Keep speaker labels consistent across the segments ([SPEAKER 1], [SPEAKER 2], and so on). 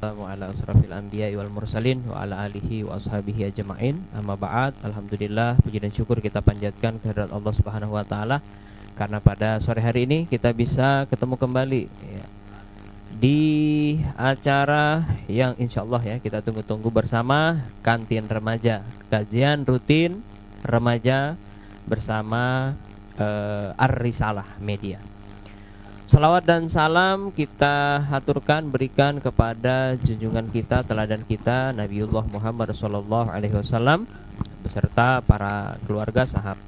[SPEAKER 1] Assalamu ala asrafil anbiya'i wal mursalin wa ala alihi wa ashabihi ajma'in. Amma ba'd. Alhamdulillah, puji dan syukur kita panjatkan kehadirat Allah Subhanahu wa taala karena pada sore hari ini kita bisa ketemu kembali ya, di acara yang insyaallah ya kita tunggu-tunggu bersama, Kantin Remaja, kajian rutin remaja bersama Ar-Risalah Media. Salawat dan salam kita haturkan, berikan kepada junjungan kita, teladan kita, Nabiullah Muhammad SAW beserta para keluarga, sahabat.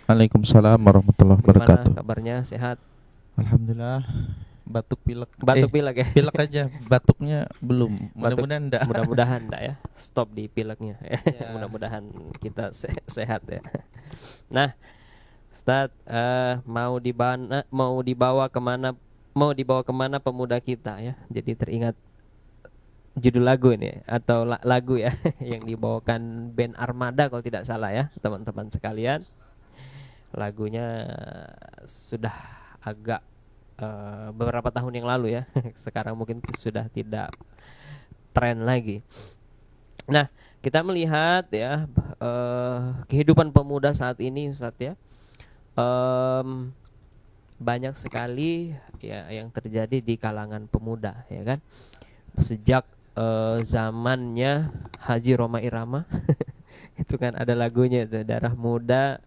[SPEAKER 2] Waalaikumsalam warahmatullahi
[SPEAKER 1] Gimana
[SPEAKER 2] wabarakatuh.
[SPEAKER 1] kabarnya? Sehat?
[SPEAKER 2] Alhamdulillah. Batuk pilek.
[SPEAKER 1] Batuk pilek ya?
[SPEAKER 2] Pilek aja, batuknya belum.
[SPEAKER 1] Batuk,
[SPEAKER 2] Mudah-mudahan enggak.
[SPEAKER 1] mudah-mudahan enggak ya. Stop di pileknya ya.
[SPEAKER 2] Ya.
[SPEAKER 1] Mudah-mudahan kita sehat ya. Nah, Ustaz, mau dibawa kemana pemuda kita ya? Jadi teringat judul lagu ini atau lagu ya yang dibawakan band Armada kalau tidak salah ya, teman-teman sekalian. Lagunya sudah agak beberapa tahun yang lalu ya. Sekarang mungkin sudah tidak tren lagi. Nah, kita melihat ya kehidupan pemuda saat ini, Ustaz ya. Banyak sekali ya yang terjadi di kalangan pemuda ya kan. Sejak zamannya Haji Roma Irama itu kan ada lagunya itu, darah muda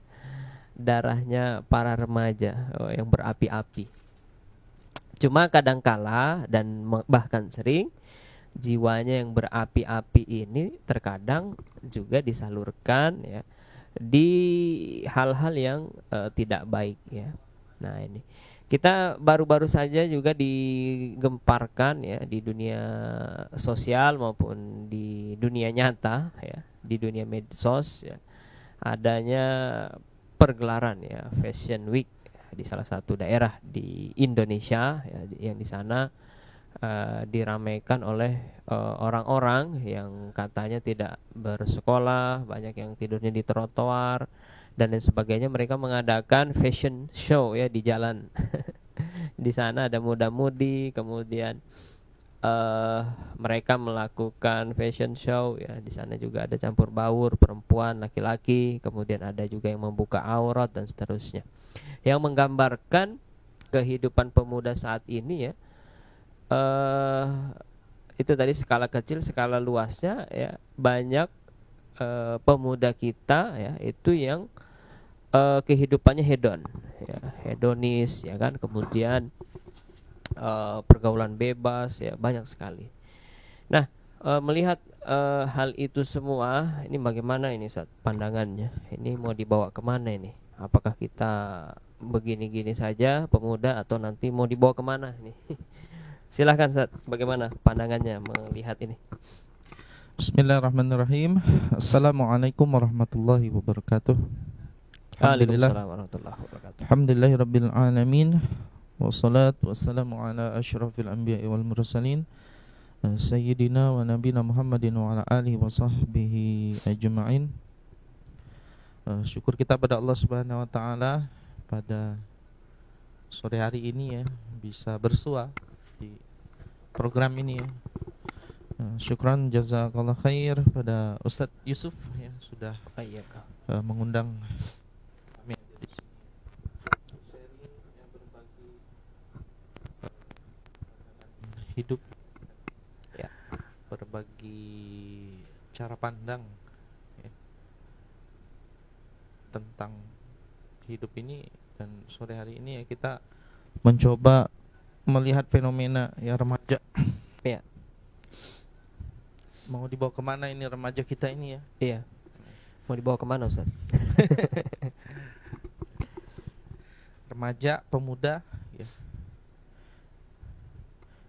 [SPEAKER 1] darahnya para remaja yang berapi-api. Cuma kadangkala dan bahkan sering jiwanya yang berapi-api ini terkadang juga disalurkan ya di hal-hal yang tidak baik ya. Nah, ini kita baru-baru saja juga digemparkan ya di dunia sosial maupun di dunia nyata ya, di dunia medsos ya, adanya pergelaran ya Fashion Week di salah satu daerah di Indonesia ya, yang di sana diramaikan oleh orang-orang yang katanya tidak bersekolah, banyak yang tidurnya di trotoar, dan lain sebagainya. Mereka mengadakan fashion show ya di jalan. Di sana ada muda-mudi, kemudian mereka melakukan fashion show ya. Di sana juga ada campur baur perempuan, laki-laki, kemudian ada juga yang membuka aurat dan seterusnya. Yang menggambarkan kehidupan pemuda saat ini ya. Itu tadi skala kecil, skala luasnya ya, banyak pemuda kita ya itu yang kehidupannya hedon ya, hedonis ya kan, kemudian pergaulan bebas ya, banyak sekali. Nah, melihat hal itu semua, ini bagaimana ini Ustaz pandangannya? Ini mau dibawa kemana ini? Apakah kita begini-gini saja pemuda atau nanti mau dibawa kemana ini? Silahkan Ustaz, bagaimana pandangannya melihat ini?
[SPEAKER 2] Bismillahirrahmanirrahim. Assalamualaikum warahmatullahi wabarakatuh. Alhamdulillah.
[SPEAKER 1] Waalaikumsalam warahmatullahi wabarakatuh.
[SPEAKER 2] Alhamdulillahirabbil alamin. Wassalatu wassalamu ala asyrafil anbiya'i wal mursalin sayyidina wa nabiyina Muhammadin wa ala alihi wa sahbihi ajma'in. Syukur kita pada Allah Subhanahu wa taala pada sore hari ini ya bisa bersua di program ini ya. Syukran jazakallah khair pada Ustadz Yusuf ya sudah mengundang kami di sini sharing yang berbagi hidup ya, berbagi cara pandang ya, tentang hidup ini. Dan sore hari ini ya kita mencoba melihat fenomena ya remaja
[SPEAKER 1] ya.
[SPEAKER 2] Mau dibawa kemana ini remaja kita ini ya?
[SPEAKER 1] Iya. Mau dibawa kemana Ustaz?
[SPEAKER 2] Remaja, pemuda ya.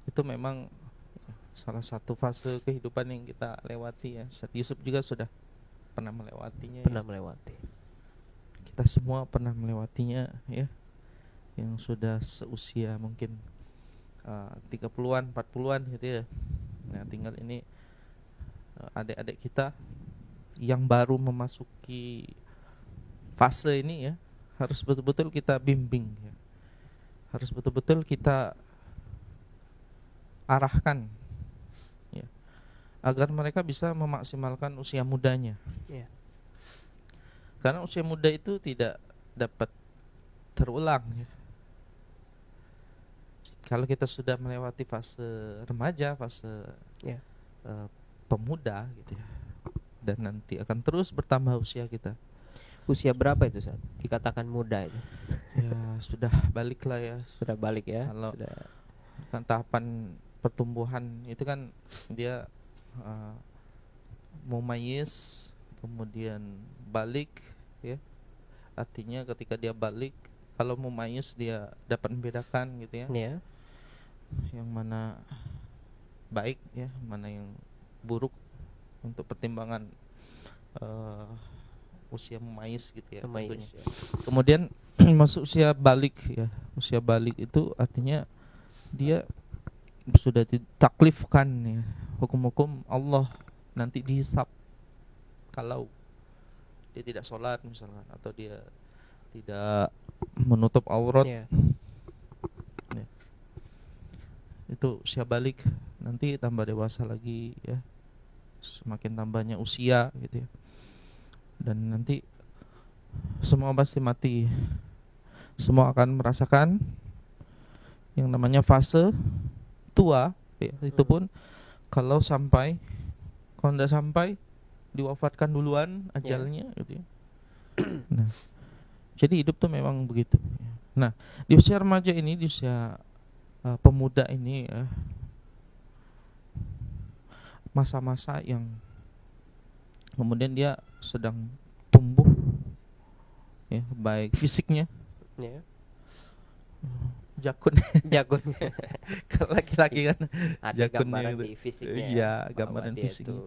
[SPEAKER 2] Itu memang salah satu fase kehidupan yang kita lewati ya. Ustaz Yusuf juga sudah pernah melewatinya.
[SPEAKER 1] Pernah melewati.
[SPEAKER 2] Kita semua pernah melewatinya ya. Yang sudah seusia mungkin 30-an, 40-an gitu ya. Nah, tinggal ini adik-adik kita yang baru memasuki fase ini ya, harus betul-betul kita bimbing ya. Harus betul-betul kita arahkan ya, agar mereka bisa memaksimalkan usia mudanya
[SPEAKER 1] ya.
[SPEAKER 2] Karena usia muda itu tidak dapat terulang ya. Kalau kita sudah melewati fase remaja, fase
[SPEAKER 1] ya.
[SPEAKER 2] Pemuda gitu ya, dan nanti akan terus bertambah usia kita.
[SPEAKER 1] Usia berapa itu Ustaz? Dikatakan muda itu?
[SPEAKER 2] Ya sudah balik lah ya.
[SPEAKER 1] Sudah balik ya.
[SPEAKER 2] Kalau
[SPEAKER 1] sudah.
[SPEAKER 2] Kan tahapan pertumbuhan itu kan dia mumayyiz, kemudian balik ya. Artinya ketika dia balik, kalau mumayyiz dia dapat membedakan gitu ya.
[SPEAKER 1] Ya.
[SPEAKER 2] Yang mana baik ya, mana yang buruk untuk pertimbangan usia mumayyiz gitu ya.
[SPEAKER 1] Mumayyiz, ya.
[SPEAKER 2] Kemudian masuk usia balik ya. Usia balik itu artinya dia sudah ditaklifkan ya, hukum-hukum Allah nanti dihisab kalau dia tidak sholat misalkan, atau dia tidak menutup aurat ya. Itu usia balik. Nanti tambah dewasa lagi ya, semakin tambahnya usia gitu ya. Dan nanti semua pasti mati. Semua akan merasakan yang namanya fase tua ya. Itu pun kalau tidak sampai diwafatkan duluan ajalnya gitu ya. Nah, jadi hidup tuh memang begitu. Nah, di usia remaja ini, di usia pemuda ini ya, masa-masa yang kemudian dia sedang tumbuh ya, baik fisiknya
[SPEAKER 1] ya.
[SPEAKER 2] Jakun. Kalau laki-laki kan
[SPEAKER 1] ada
[SPEAKER 2] jakunnya
[SPEAKER 1] gambaran di fisiknya.
[SPEAKER 2] Iya, gambaran fisiknya.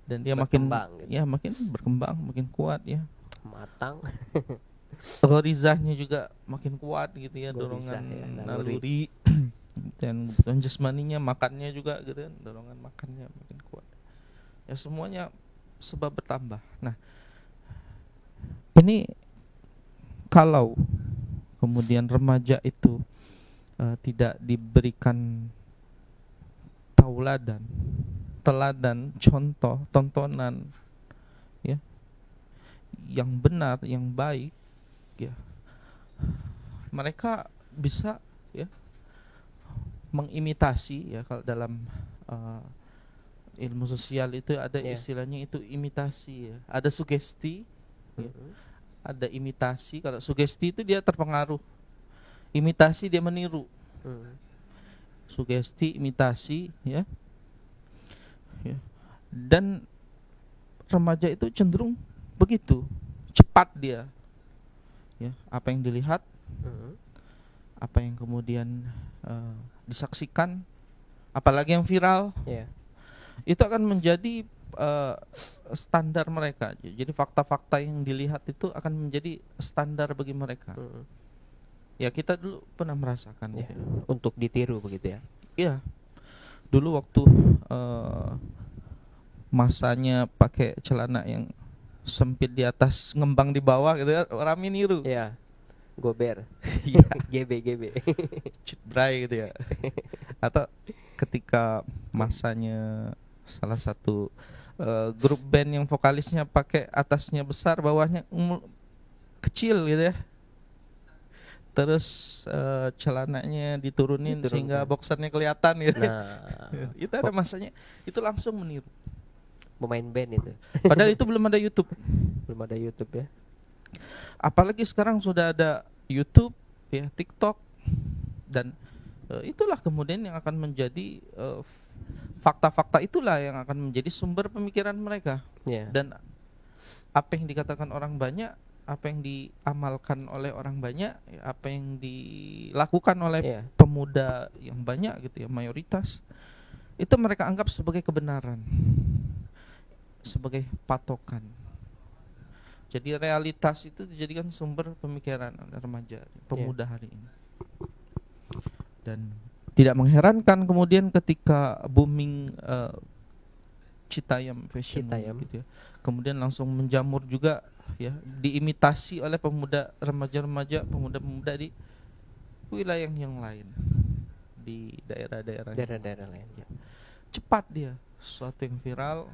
[SPEAKER 2] Dan dia makin
[SPEAKER 1] gitu.
[SPEAKER 2] ya makin berkembang, makin kuat ya.
[SPEAKER 1] Matang.
[SPEAKER 2] Ghorizahnya juga makin kuat gitu ya,
[SPEAKER 1] Ghorizah,
[SPEAKER 2] dorongan
[SPEAKER 1] ya,
[SPEAKER 2] naluri. Dan kebutuhan jasmaninya, makannya juga gitu kan, dorongan makannya makin kuat. Ya semuanya sebab bertambah. Nah, ini kalau kemudian remaja itu tidak diberikan tauladan, teladan, contoh, tontonan, ya, yang benar, yang baik, ya, mereka bisa, ya, mengimitasi, ya, kalau dalam ilmu sosial itu ada istilahnya itu imitasi, ya. Ada sugesti, ya, ada imitasi. Kalau sugesti itu dia terpengaruh, imitasi dia meniru. Sugesti, imitasi, ya. Ya. Dan remaja itu cenderung begitu, cepat dia, ya, apa yang dilihat, apa yang kemudian disaksikan, apalagi yang viral, itu akan menjadi standar mereka. Jadi fakta-fakta yang dilihat itu akan menjadi standar bagi mereka. Ya, kita dulu pernah merasakan, gitu.
[SPEAKER 1] Untuk ditiru begitu ya.
[SPEAKER 2] Iya. Dulu waktu masanya pakai celana yang sempit di atas, ngembang di bawah gitu ya, rame niru.
[SPEAKER 1] Iya. Gober.
[SPEAKER 2] Iya.
[SPEAKER 1] GB.
[SPEAKER 2] Cutbray gitu ya. Atau ketika masanya salah satu grup band yang vokalisnya pakai atasnya besar, bawahnya kecil gitu ya. Terus celananya diturunin sehingga boxernya kelihatan gitu. Nah, itu ada masanya, itu langsung meniru.
[SPEAKER 1] Pemain band itu.
[SPEAKER 2] Padahal itu belum ada YouTube.
[SPEAKER 1] Belum ada YouTube ya.
[SPEAKER 2] Apalagi sekarang sudah ada YouTube, ya, TikTok, dan itulah kemudian yang akan menjadi fakta-fakta itulah yang akan menjadi sumber pemikiran mereka. Dan apa yang dikatakan orang banyak, apa yang diamalkan oleh orang banyak, ya, apa yang dilakukan oleh pemuda yang banyak gitu ya, mayoritas, itu mereka anggap sebagai kebenaran, sebagai patokan. Jadi realitas itu dijadikan sumber pemikiran remaja, pemuda hari ini. Dan tidak mengherankan kemudian ketika booming Citayam Fashion gitu ya, kemudian langsung menjamur juga, ya, diimitasi oleh pemuda, remaja-remaja, pemuda-pemuda di wilayah yang lain, di daerah-daerah
[SPEAKER 1] lain, ya.
[SPEAKER 2] Cepat dia, sesuatu yang viral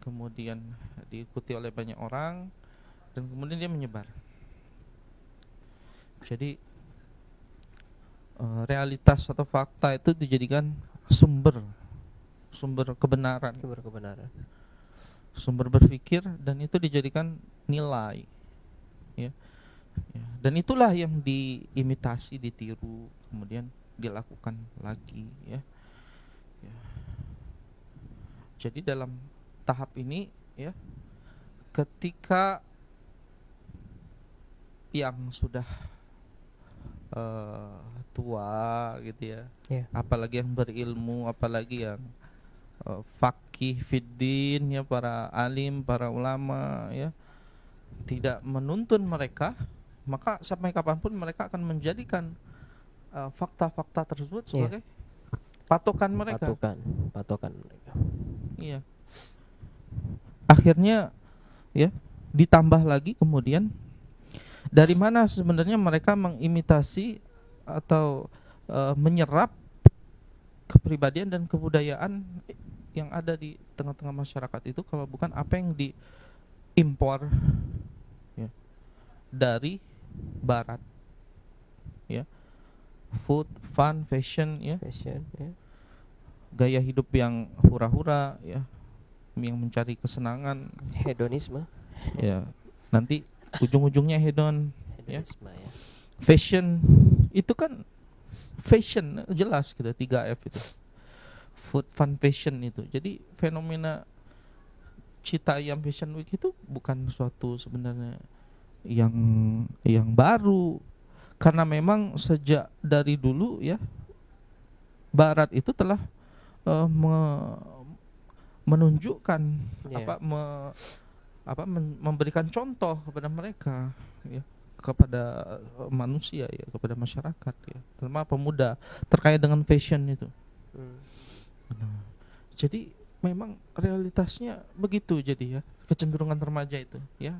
[SPEAKER 2] kemudian diikuti oleh banyak orang, dan kemudian dia menyebar. Jadi realitas atau fakta itu dijadikan sumber kebenaran, sumber berpikir, dan itu dijadikan nilai, ya. Dan itulah yang diimitasi, ditiru, kemudian dilakukan lagi, ya. Jadi dalam tahap ini, ya, ketika yang sudah tua gitu ya, apalagi yang berilmu, apalagi yang faqih fiddin, ya, para alim, para ulama, ya, tidak menuntun mereka, maka sampai kapanpun mereka akan menjadikan fakta-fakta tersebut sebagai patokan mereka.
[SPEAKER 1] Patokan mereka.
[SPEAKER 2] Iya. Akhirnya, ya, ditambah lagi kemudian dari mana sebenarnya mereka mengimitasi atau menyerap kepribadian dan kebudayaan yang ada di tengah-tengah masyarakat itu, kalau bukan apa yang diimpor, ya, dari barat, ya, food, fun, fashion, ya, gaya hidup yang hura-hura, ya, yang mencari kesenangan,
[SPEAKER 1] hedonisme,
[SPEAKER 2] ya, nanti ujung-ujungnya hedon, ya.
[SPEAKER 1] Ya.
[SPEAKER 2] Fashion itu kan fashion jelas gitu, 3F itu. Food, fun, fashion itu. Jadi fenomena Citayam Fashion Week itu bukan suatu sebenarnya yang baru, karena memang sejak dari dulu, ya, barat itu telah menunjukkan memberikan contoh kepada mereka, ya, kepada manusia, ya, kepada masyarakat, ya, terutama pemuda, terkait dengan fashion itu. Nah, jadi memang realitasnya begitu, jadi, ya, kecenderungan remaja itu, ya,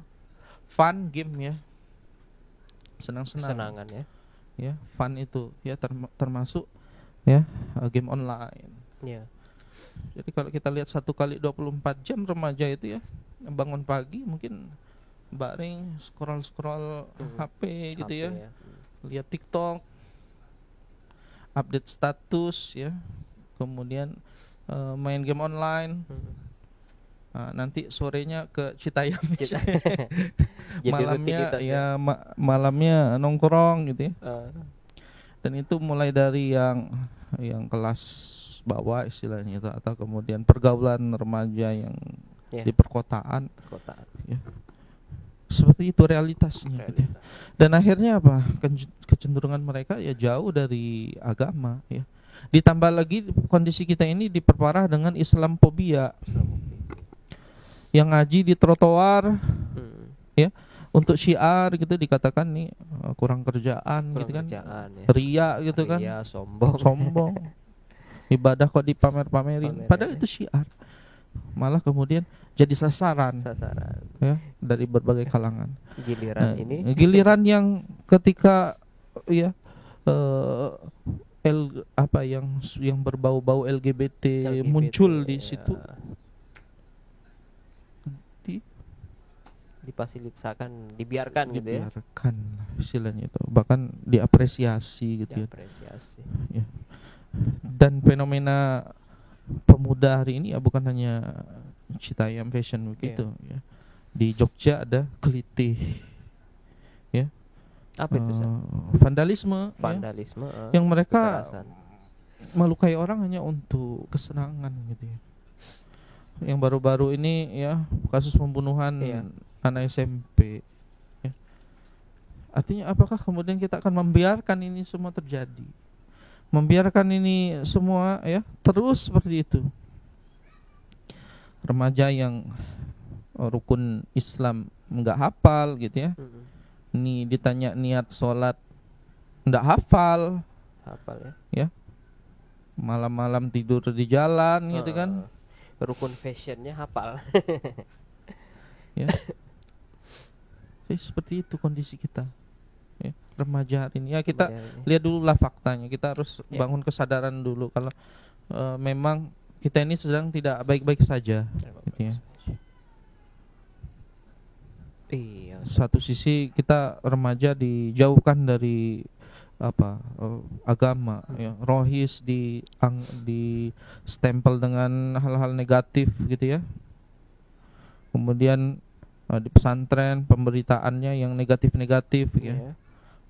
[SPEAKER 2] fun, game, ya, senang-senang,
[SPEAKER 1] Kesenangan ya.
[SPEAKER 2] ya, fun itu, ya, termasuk ya game online.
[SPEAKER 1] Ya.
[SPEAKER 2] Jadi kalau kita lihat 1 kali 24 jam remaja itu ya, bangun pagi mungkin baring scroll HP gitu
[SPEAKER 1] HP
[SPEAKER 2] ya,
[SPEAKER 1] ya.
[SPEAKER 2] lihat TikTok, update status ya, kemudian main game online. Nah, nanti sorenya ke Citayam,
[SPEAKER 1] Kita jadi
[SPEAKER 2] malamnya
[SPEAKER 1] rutinitas ya.
[SPEAKER 2] ya malamnya nongkrong gitu ya. Dan itu mulai dari yang kelas bawah istilahnya itu, atau kemudian pergaulan remaja yang
[SPEAKER 1] Ya,
[SPEAKER 2] di perkotaan
[SPEAKER 1] perkotaan.
[SPEAKER 2] ya. Seperti itu realitasnya gitu ya.
[SPEAKER 1] Realitas.
[SPEAKER 2] Dan akhirnya apa? Kecenderungan mereka ya jauh dari agama ya. Ditambah lagi kondisi kita ini diperparah dengan Islamophobia. Yang ngaji di trotoar ya, untuk syiar gitu dikatakan nih kurang kerjaan gitu kan.
[SPEAKER 1] Kerjaan ya.
[SPEAKER 2] Ria gitu kan.
[SPEAKER 1] Ria, sombong.
[SPEAKER 2] Sombong. Ibadah kok dipamer-pamerin. Padahal itu syiar. Malah kemudian jadi sasaran ya dari berbagai kalangan.
[SPEAKER 1] Giliran ini
[SPEAKER 2] Giliran yang ketika ya yang berbau-bau LGBT muncul di
[SPEAKER 1] ya,
[SPEAKER 2] situ,
[SPEAKER 1] difasilitasikan, dibiarkan gitu ya.
[SPEAKER 2] Dibiarkan istilahnya itu, bahkan diapresiasi gitu
[SPEAKER 1] Diapresiasi.
[SPEAKER 2] ya. Dan fenomena pemuda hari ini ya bukan hanya Citayam Fashion Week itu ya. Di Jogja ada Kelitih ya.
[SPEAKER 1] Apa itu?
[SPEAKER 2] Vandalisme ya, yang mereka
[SPEAKER 1] kekerasan.
[SPEAKER 2] melukai orang hanya untuk kesenangan gitu ya. Yang baru-baru ini ya kasus pembunuhan anak SMP ya. Artinya apakah kemudian kita akan membiarkan ini semua terjadi? Membiarkan ini semua ya terus seperti itu. Remaja yang rukun Islam enggak hafal gitu ya. Ini ditanya niat sholat enggak hafal ya. Malam-malam tidur di jalan gitu kan.
[SPEAKER 1] Rukun fashionnya hafal.
[SPEAKER 2] Ya. Jadi seperti itu kondisi kita ya, remaja hari ini ya. Kita lihat dulu lah faktanya. Kita harus bangun kesadaran dulu kalau memang kita ini sedang tidak baik-baik saja gitu ya. Satu sisi kita remaja dijauhkan dari agama ya, rohis di stempel dengan hal-hal negatif gitu ya. Kemudian di pesantren pemberitaannya yang negatif-negatif ya.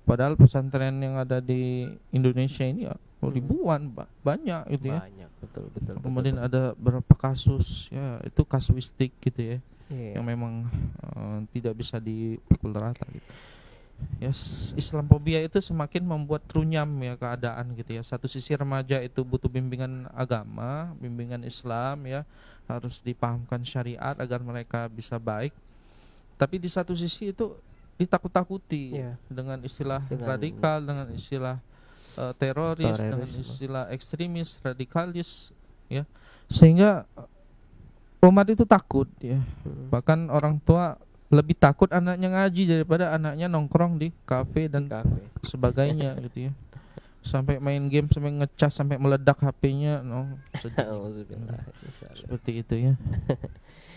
[SPEAKER 2] Padahal pesantren yang ada di Indonesia ini ribuan, banyak gitu ya.
[SPEAKER 1] Banyak, betul.
[SPEAKER 2] Kemudian ada beberapa kasus ya, itu kasuistik gitu ya. Yang memang tidak bisa dipukul rata gitu. Ya, Islamophobia itu semakin membuat runyam ya keadaan gitu ya. Satu sisi remaja itu butuh bimbingan agama, bimbingan Islam ya, harus dipahamkan syariat agar mereka bisa baik. Tapi di satu sisi itu ditakut-takuti dengan istilah radikal, dengan istilah teroris, dengan istilah ekstremis, radikalis ya. Sehingga umat itu takut ya. Bahkan orang tua lebih takut anaknya ngaji daripada anaknya nongkrong di kafe dan sebagainya gitu ya. Sampai main game, sampai ngecas, sampai meledak HP-nya, seperti itu ya.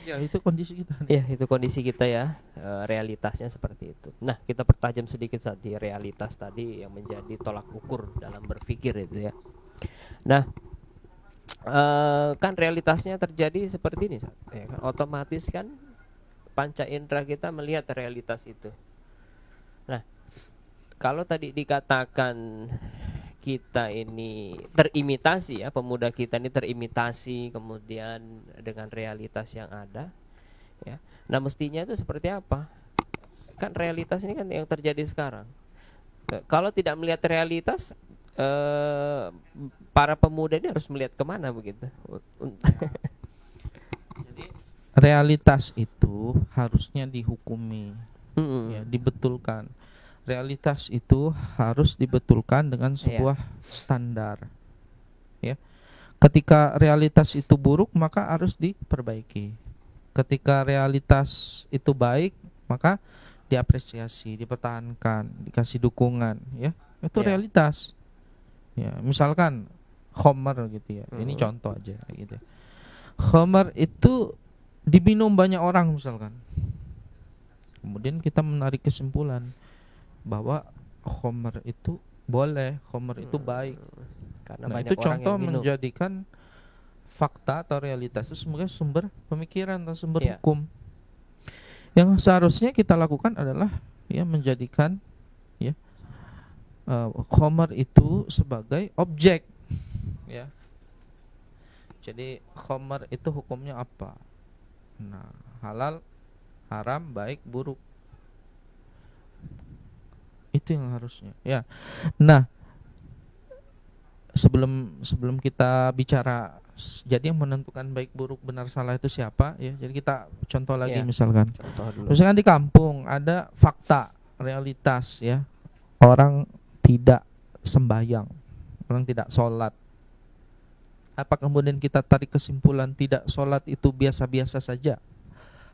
[SPEAKER 2] Ya itu kondisi kita.
[SPEAKER 1] Ya itu kondisi kita ya, realitasnya seperti itu. Nah kita pertajam sedikit saat di realitas tadi yang menjadi tolak ukur dalam berpikir itu ya. Nah kan realitasnya terjadi seperti ini ya kan? Otomatis kan panca indera kita melihat realitas itu. Nah kalau tadi dikatakan kita ini terimitasi ya, pemuda kita ini terimitasi kemudian dengan realitas yang ada ya. Nah mestinya itu seperti apa? Kan realitas ini kan yang terjadi sekarang. Kalau tidak melihat realitas, para pemuda ini harus melihat kemana begitu?
[SPEAKER 2] Jadi realitas itu harusnya dihukumi ya, dibetulkan. Realitas itu harus dibetulkan dengan sebuah standar ya. Ketika realitas itu buruk maka harus diperbaiki. Ketika realitas itu baik maka diapresiasi, dipertahankan, dikasih dukungan, ya. Itu
[SPEAKER 1] Ya.
[SPEAKER 2] realitas. Ya, misalkan khamar gitu ya. Ini contoh aja gitu. Khamar itu diminum banyak orang misalkan. Kemudian kita menarik kesimpulan bahwa khamar itu boleh, khamar itu baik.
[SPEAKER 1] Karena
[SPEAKER 2] Nah,
[SPEAKER 1] banyak
[SPEAKER 2] itu
[SPEAKER 1] orang
[SPEAKER 2] contoh
[SPEAKER 1] yang minum.
[SPEAKER 2] menjadikan fakta atau realitas itu sebagai sumber pemikiran atau sumber
[SPEAKER 1] Iya.
[SPEAKER 2] hukum. Yang seharusnya kita lakukan adalah ya menjadikan ya khamar itu sebagai objek, ya. Jadi khamar itu hukumnya apa? Nah, halal, haram, baik, buruk. Itu yang harusnya. Ya. Nah, sebelum kita bicara jadi yang menentukan baik buruk benar salah itu siapa ya. Jadi kita contoh lagi
[SPEAKER 1] Iya.
[SPEAKER 2] misalkan.
[SPEAKER 1] Contoh dulu.
[SPEAKER 2] Misalkan di kampung ada fakta, realitas ya. Orang tidak sembahyang, orang tidak sholat. Apa kemudian kita tarik kesimpulan tidak sholat itu biasa-biasa saja,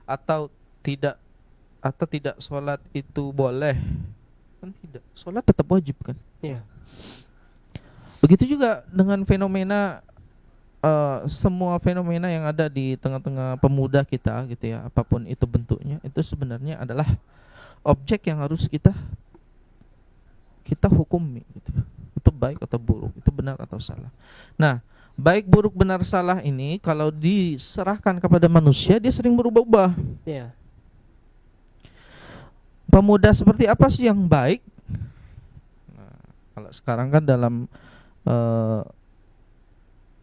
[SPEAKER 2] atau tidak sholat itu boleh? Kan tidak, sholat tetap wajib kan.
[SPEAKER 1] Iya.
[SPEAKER 2] Begitu juga dengan fenomena semua fenomena yang ada di tengah-tengah pemuda kita gitu ya, apapun itu bentuknya, itu sebenarnya adalah objek yang harus kita hukumi gitu. Itu baik atau buruk, itu benar atau salah. Nah, baik buruk benar salah ini kalau diserahkan kepada manusia dia sering berubah-ubah.
[SPEAKER 1] Iya.
[SPEAKER 2] Pemuda seperti apa sih yang baik? Nah, kalau sekarang kan dalam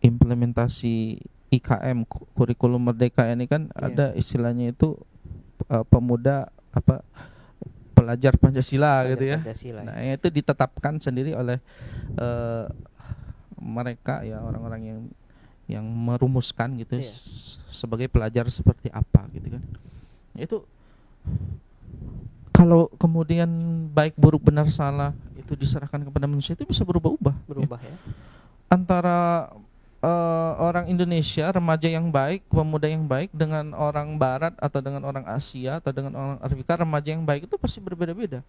[SPEAKER 2] implementasi IKM kurikulum merdeka ini kan ada istilahnya itu pemuda apa pelajar Pancasila gitu ya.
[SPEAKER 1] Pancasila.
[SPEAKER 2] Nah, itu ditetapkan sendiri oleh mereka ya, orang-orang yang merumuskan gitu sebagai pelajar seperti apa gitu kan. Itu kalau kemudian baik buruk benar salah itu diserahkan kepada manusia itu bisa berubah-ubah.
[SPEAKER 1] Ya.
[SPEAKER 2] Antara orang Indonesia, remaja yang baik, pemuda yang baik dengan orang Barat atau dengan orang Asia atau dengan orang Afrika, remaja yang baik itu pasti berbeda-beda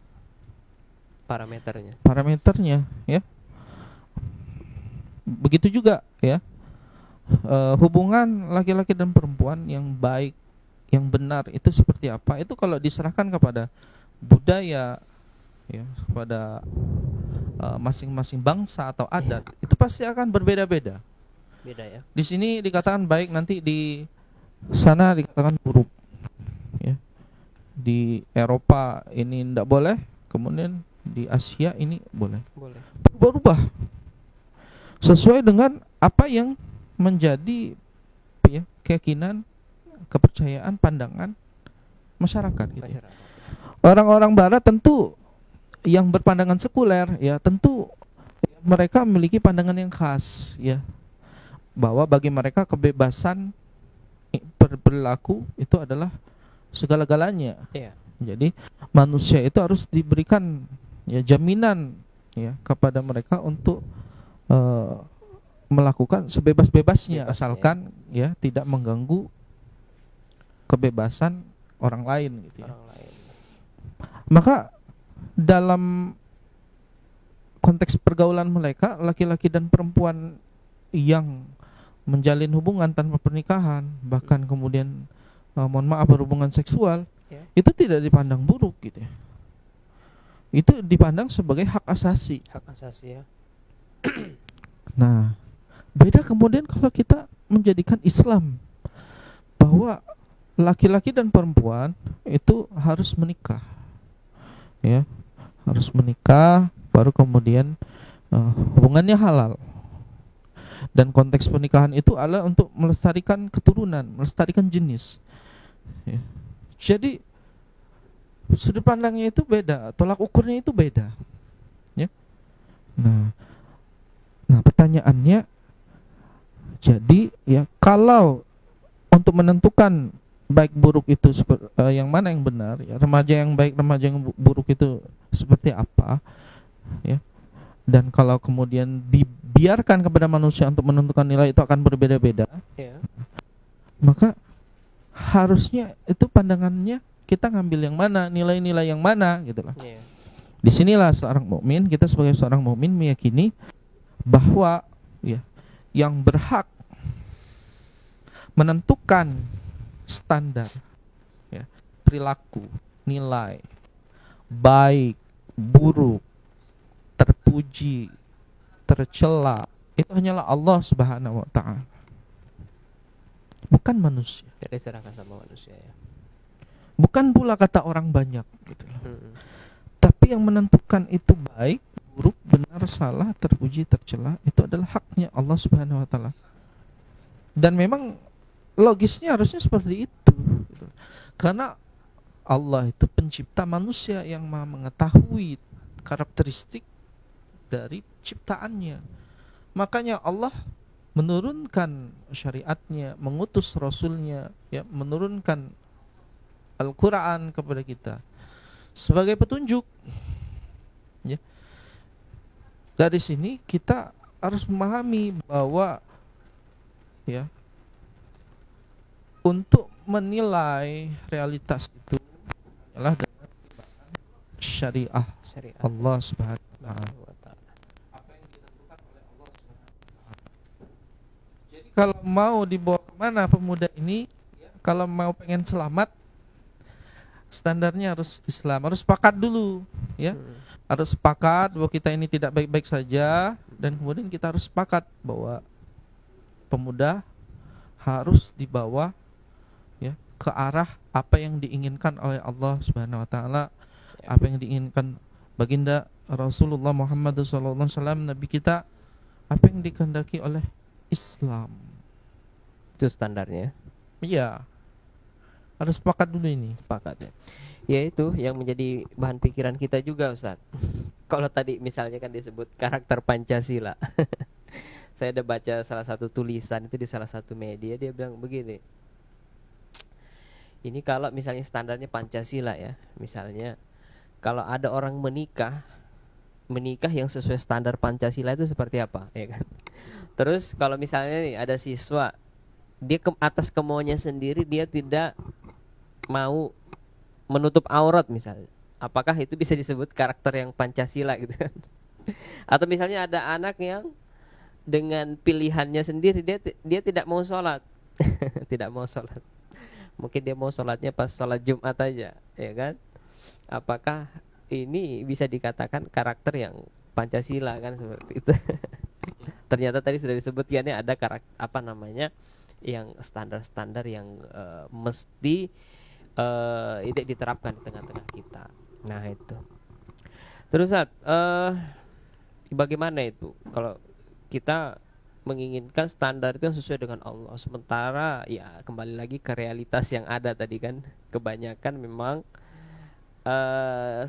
[SPEAKER 2] parameternya ya. Begitu juga ya hubungan laki-laki dan perempuan yang baik, yang benar itu seperti apa, itu kalau diserahkan kepada budaya ya, kepada masing-masing bangsa atau adat itu pasti akan berbeda-beda.
[SPEAKER 1] Beda ya.
[SPEAKER 2] Di sini dikatakan baik, nanti di sana dikatakan buruk. Ya. Di Eropa ini tidak boleh, kemudian di Asia ini boleh. Berubah sesuai dengan apa yang menjadi ya, keyakinan, kepercayaan, pandangan masyarakat. Gitu. Orang-orang Barat tentu yang berpandangan sekuler, ya tentu mereka memiliki pandangan yang khas, ya. Bahwa bagi mereka kebebasan berperilaku itu adalah segala-galanya. Jadi manusia itu harus diberikan ya jaminan ya kepada mereka untuk melakukan sebebas-bebasnya asalkan ya tidak mengganggu kebebasan orang lain gitu ya. Maka dalam konteks pergaulan mereka, laki-laki dan perempuan yang menjalin hubungan tanpa pernikahan, bahkan kemudian mohon maaf berhubungan seksual, itu tidak dipandang buruk gitu ya. Itu dipandang sebagai hak asasi.
[SPEAKER 1] Ya.
[SPEAKER 2] Nah, beda kemudian kalau kita menjadikan Islam bahwa laki-laki dan perempuan itu harus menikah. Ya, harus menikah baru kemudian hubungannya halal. Dan konteks pernikahan itu adalah untuk melestarikan keturunan, melestarikan jenis. Ya. Jadi sudut pandangnya itu beda, tolak ukurnya itu beda. Ya. Nah pertanyaannya, jadi ya kalau untuk menentukan baik buruk itu yang mana yang benar, ya, remaja yang baik, remaja yang buruk itu seperti apa, ya. Dan kalau kemudian dibiarkan kepada manusia untuk menentukan nilai itu akan berbeda-beda, maka harusnya itu pandangannya kita ngambil yang mana, nilai-nilai yang mana gitu lah.
[SPEAKER 1] Iya.
[SPEAKER 2] Disinilah seorang mukmin, kita sebagai seorang mukmin meyakini bahwa ya, yang berhak menentukan standar ya, perilaku, nilai, baik, buruk, terpuji, tercela, itu hanyalah Allah Subhanahu wa taala. Bukan manusia.
[SPEAKER 1] Tidak diserahkan sama manusia ya.
[SPEAKER 2] Bukan pula kata orang banyak gitu loh.
[SPEAKER 1] Mm-mm.
[SPEAKER 2] Tapi yang menentukan itu baik, buruk, benar, salah, terpuji, tercela, itu adalah haknya Allah Subhanahu wa taala. Dan memang logisnya harusnya seperti itu gitu. Karena Allah itu pencipta manusia yang Maha mengetahui karakteristik dari ciptaannya. Makanya Allah menurunkan syariatnya, mengutus rasulnya, ya, menurunkan Al-Quran kepada kita sebagai petunjuk. Ya. Dari sini kita harus memahami bahwa ya, untuk menilai realitas itu adalah dengan syariah
[SPEAKER 1] Syariat
[SPEAKER 2] Allah Subhanahu
[SPEAKER 1] wa taala.
[SPEAKER 2] Jadi kalau mau dibawa kemana pemuda ini, kalau mau pengen selamat, standarnya harus Islam, harus sepakat dulu, ya, harus sepakat bahwa kita ini tidak baik-baik saja, dan kemudian kita harus sepakat bahwa pemuda harus dibawa ya ke arah apa yang diinginkan oleh Allah Subhanahu wa taala, apa yang diinginkan baginda Rasulullah Muhammad SAW, Nabi kita, apa yang dikehendaki oleh Islam.
[SPEAKER 1] Itu standarnya.
[SPEAKER 2] Iya. Harus sepakat dulu ini.
[SPEAKER 1] Sepakat ya. Ya itu yang menjadi bahan pikiran kita juga, Ustaz. Kalau tadi misalnya kan disebut karakter Pancasila. Saya ada baca salah satu tulisan itu di salah satu media, dia bilang begini. Ini kalau misalnya standarnya Pancasila ya, misalnya kalau ada orang menikah yang sesuai standar Pancasila itu seperti apa, ya kan? Terus kalau misalnya nih ada siswa, dia atas kemauannya sendiri dia tidak mau menutup aurat misalnya, apakah itu bisa disebut karakter yang Pancasila gitu kan? Atau misalnya ada anak yang dengan pilihannya sendiri dia tidak mau sholat, tidak mau sholat, mungkin dia mau sholatnya pas sholat Jumat aja, ya kan? Apakah ini bisa dikatakan karakter yang Pancasila kan, seperti itu? Ternyata tadi sudah disebut ya, ini ada karakter apa namanya, yang standar-standar yang mesti itu diterapkan di tengah-tengah kita. Nah itu. Terus bagaimana itu kalau kita menginginkan standar itu yang sesuai dengan Allah, sementara ya kembali lagi ke realitas yang ada tadi kan, kebanyakan memang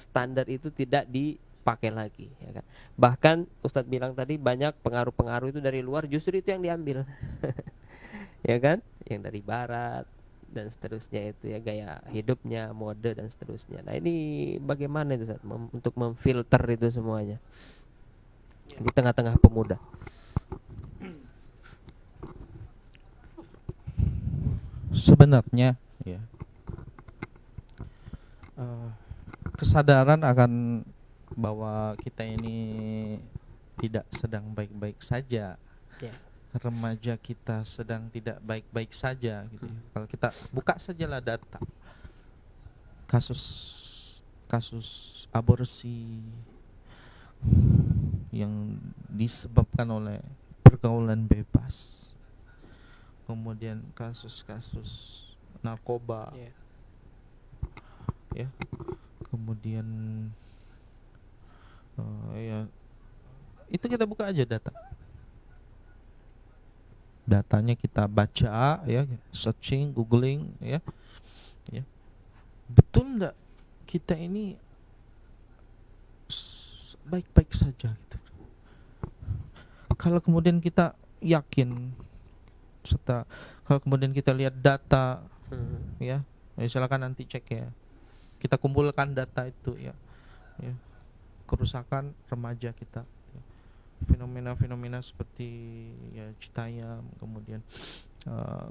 [SPEAKER 1] standar itu tidak dipakai lagi, ya kan? Bahkan Ustadz bilang tadi banyak pengaruh-pengaruh itu dari luar, justru itu yang diambil, ya kan? Yang dari Barat dan seterusnya itu ya, gaya hidupnya, mode dan seterusnya. Nah ini bagaimana itu Ustadz untuk memfilter itu semuanya di tengah-tengah pemuda?
[SPEAKER 2] Sebenarnya ya, kesadaran akan bahwa kita ini tidak sedang baik-baik saja,
[SPEAKER 1] Ya.
[SPEAKER 2] remaja kita sedang tidak baik-baik saja gitu ya. Kalau kita buka sajalah data kasus aborsi yang disebabkan oleh pergaulan bebas, kemudian kasus-kasus narkoba, ya, kemudian ya, itu kita buka aja datanya, kita baca ya, searching, googling ya, betul enggak kita ini baik-baik saja gitu. Kalau kemudian kita yakin, kalau kemudian kita lihat data ya, silakan nanti cek ya, kita kumpulkan data itu ya, kerusakan remaja kita fenomena-fenomena seperti ya Citayam, kemudian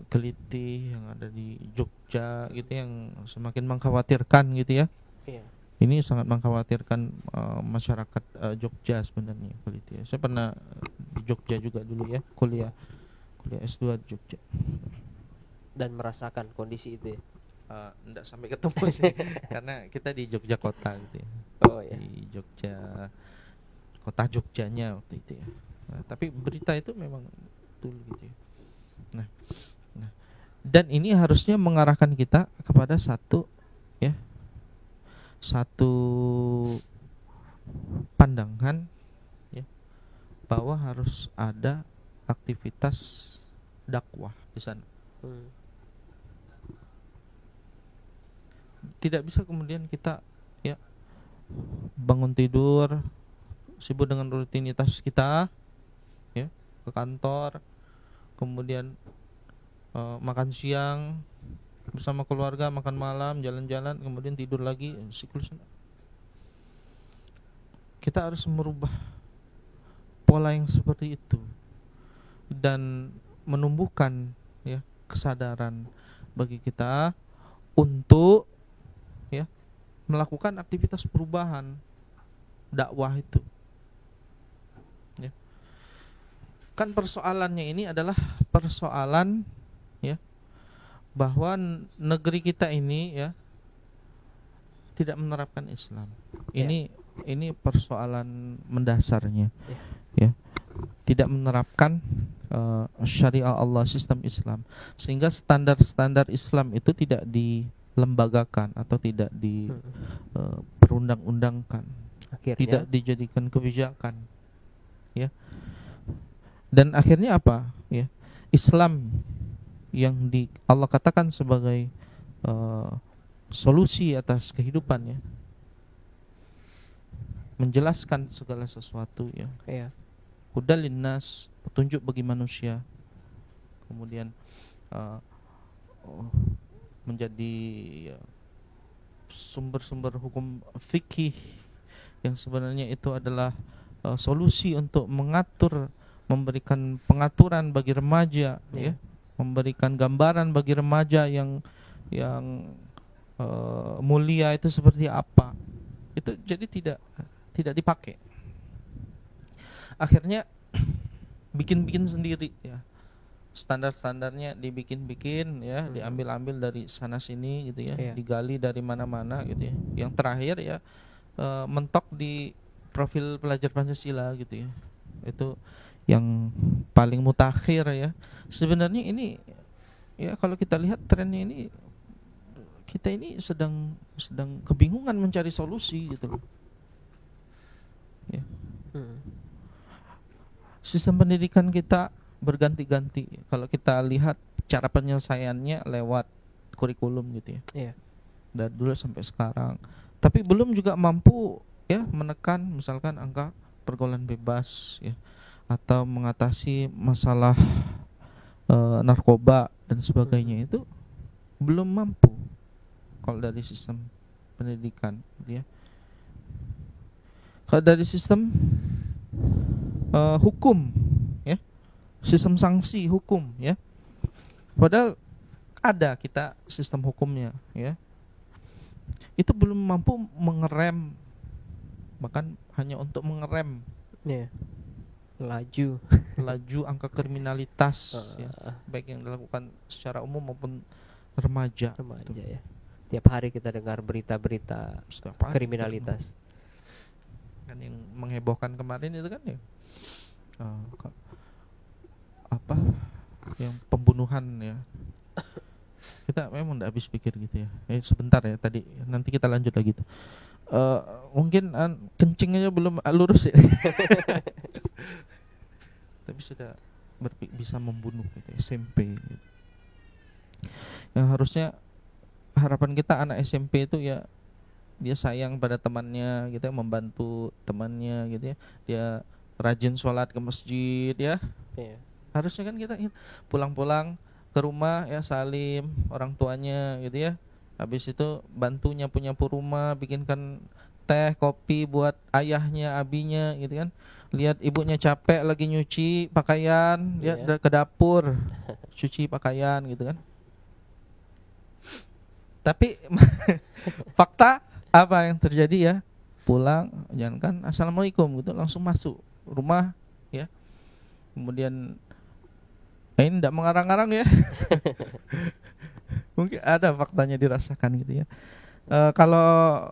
[SPEAKER 2] Kelitih yang ada di Jogja gitu yang semakin mengkhawatirkan gitu ya.
[SPEAKER 1] Iya.
[SPEAKER 2] Ini sangat mengkhawatirkan masyarakat Jogja sebenarnya Kelitih. Saya pernah di Jogja juga dulu ya, kuliah S2 di Jogja.
[SPEAKER 1] Dan merasakan kondisi itu ya.
[SPEAKER 2] Enggak sampai ketemu sih karena kita di Jogja kota gitu ya.
[SPEAKER 1] Oh ya.
[SPEAKER 2] Di Jogja kota Jogjanya waktu itu ya. Nah, tapi berita itu memang betul gitu ya. Nah, dan ini harusnya mengarahkan kita kepada satu pandangan ya, bahwa harus ada aktivitas dakwah di sana. Tidak bisa kemudian kita ya bangun tidur sibuk dengan rutinitas kita ya, ke kantor, kemudian makan siang bersama keluarga, makan malam, jalan-jalan, kemudian tidur lagi, siklus. Kita harus merubah pola yang seperti itu dan menumbuhkan ya kesadaran bagi kita untuk ya melakukan aktivitas perubahan dakwah itu. Ya. Kan persoalannya ini adalah persoalan ya bahwa negeri kita ini ya tidak menerapkan Islam. Ini persoalan mendasarnya. Ya. Tidak menerapkan syariat Allah, sistem Islam, sehingga standar-standar Islam itu tidak dilembagakan atau tidak diperundang-undangkan, tidak dijadikan kebijakan, ya. Dan akhirnya apa? Ya, Islam yang Allah katakan sebagai solusi atas kehidupan ya, menjelaskan segala sesuatu ya. Hudal linnas, petunjuk bagi manusia. Kemudian menjadi sumber-sumber hukum fikih yang sebenarnya itu adalah solusi untuk mengatur, memberikan pengaturan bagi remaja ya, memberikan gambaran bagi remaja yang mulia itu seperti apa. Itu jadi tidak dipakai. Akhirnya bikin-bikin sendiri ya. Standar-standarnya dibikin-bikin ya, diambil-ambil dari sana sini gitu ya, digali dari mana-mana gitu ya. Yang terakhir ya mentok di profil pelajar Pancasila gitu ya. Itu yang paling mutakhir ya. Sebenarnya ini ya kalau kita lihat trennya ini, kita ini sedang kebingungan mencari solusi gitu loh. Ya. Sistem pendidikan kita berganti-ganti. Kalau kita lihat cara penyelesaiannya lewat kurikulum gitu ya. Dari dulu sampai sekarang. Tapi belum juga mampu ya menekan misalkan angka pergaulan bebas ya, atau mengatasi masalah narkoba dan sebagainya. Itu belum mampu kalau dari sistem pendidikan gitu ya. Kalau dari sistem hukum ya, sistem sanksi hukum ya, padahal ada kita sistem hukumnya ya, itu belum mampu mengerem, bahkan hanya untuk mengerem laju angka kriminalitas ya, baik yang dilakukan secara umum maupun remaja
[SPEAKER 1] ya. Tiap hari kita dengar berita-berita kriminalitas
[SPEAKER 2] kan yang menghebohkan kemarin itu kan ya yang pembunuhan ya. Kita memang tidak habis pikir gitu ya. Sebentar ya, tadi nanti kita lanjut lagi tuh. Mungkin kencingnya belum lurus ya. Tapi sudah bisa membunuh gitu, SMP gitu. Yang harusnya harapan kita anak SMP itu ya dia sayang pada temannya gitu ya, membantu temannya gitu ya, dia rajin sholat ke masjid ya. Harusnya kan kita pulang-pulang ke rumah ya salim orang tuanya gitu ya, habis itu bantu nyapu-nyapu rumah, bikinkan teh, kopi buat ayahnya, abinya gitu kan. Lihat ibunya capek lagi nyuci pakaian, dia
[SPEAKER 1] Iya.
[SPEAKER 2] ke dapur cuci pakaian gitu kan. Tapi fakta apa yang terjadi ya? Pulang, jangan kan assalamualaikum gitu, langsung masuk rumah ya. Kemudian ini tidak mengarang-arang ya. Mungkin ada faktanya dirasakan gitu ya. Kalau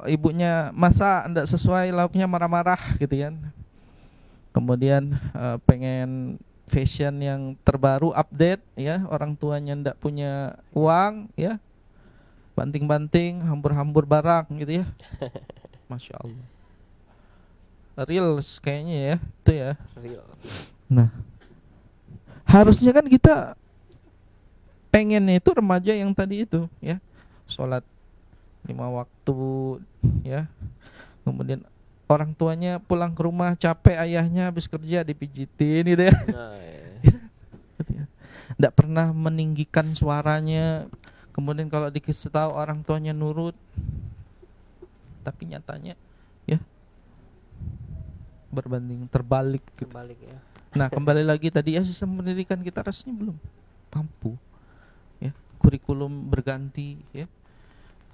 [SPEAKER 2] ibunya masak tidak sesuai lauknya marah-marah gitu kan. Kemudian pengen fashion yang terbaru update ya, orang tuanya tidak punya uang ya, banting-banting, hambur-hambur barang gitu ya. Masya Allah. Real kayaknya ya, itu ya.
[SPEAKER 1] Real.
[SPEAKER 2] Nah, harusnya kan kita pengennya itu remaja yang tadi itu ya, sholat 5 waktu ya. Kemudian orang tuanya pulang ke rumah capek, ayahnya habis kerja dipijitin gitu ya.
[SPEAKER 1] Nah, iya.
[SPEAKER 2] Nggak pernah meninggikan suaranya. Kemudian kalau dikasih tahu orang tuanya nurut. Tapi nyatanya ya berbanding terbalik gitu.
[SPEAKER 1] Kembali ya.
[SPEAKER 2] Nah, kembali lagi tadi ya, sistem pendidikan kita rasanya belum mampu ya. Kurikulum berganti ya.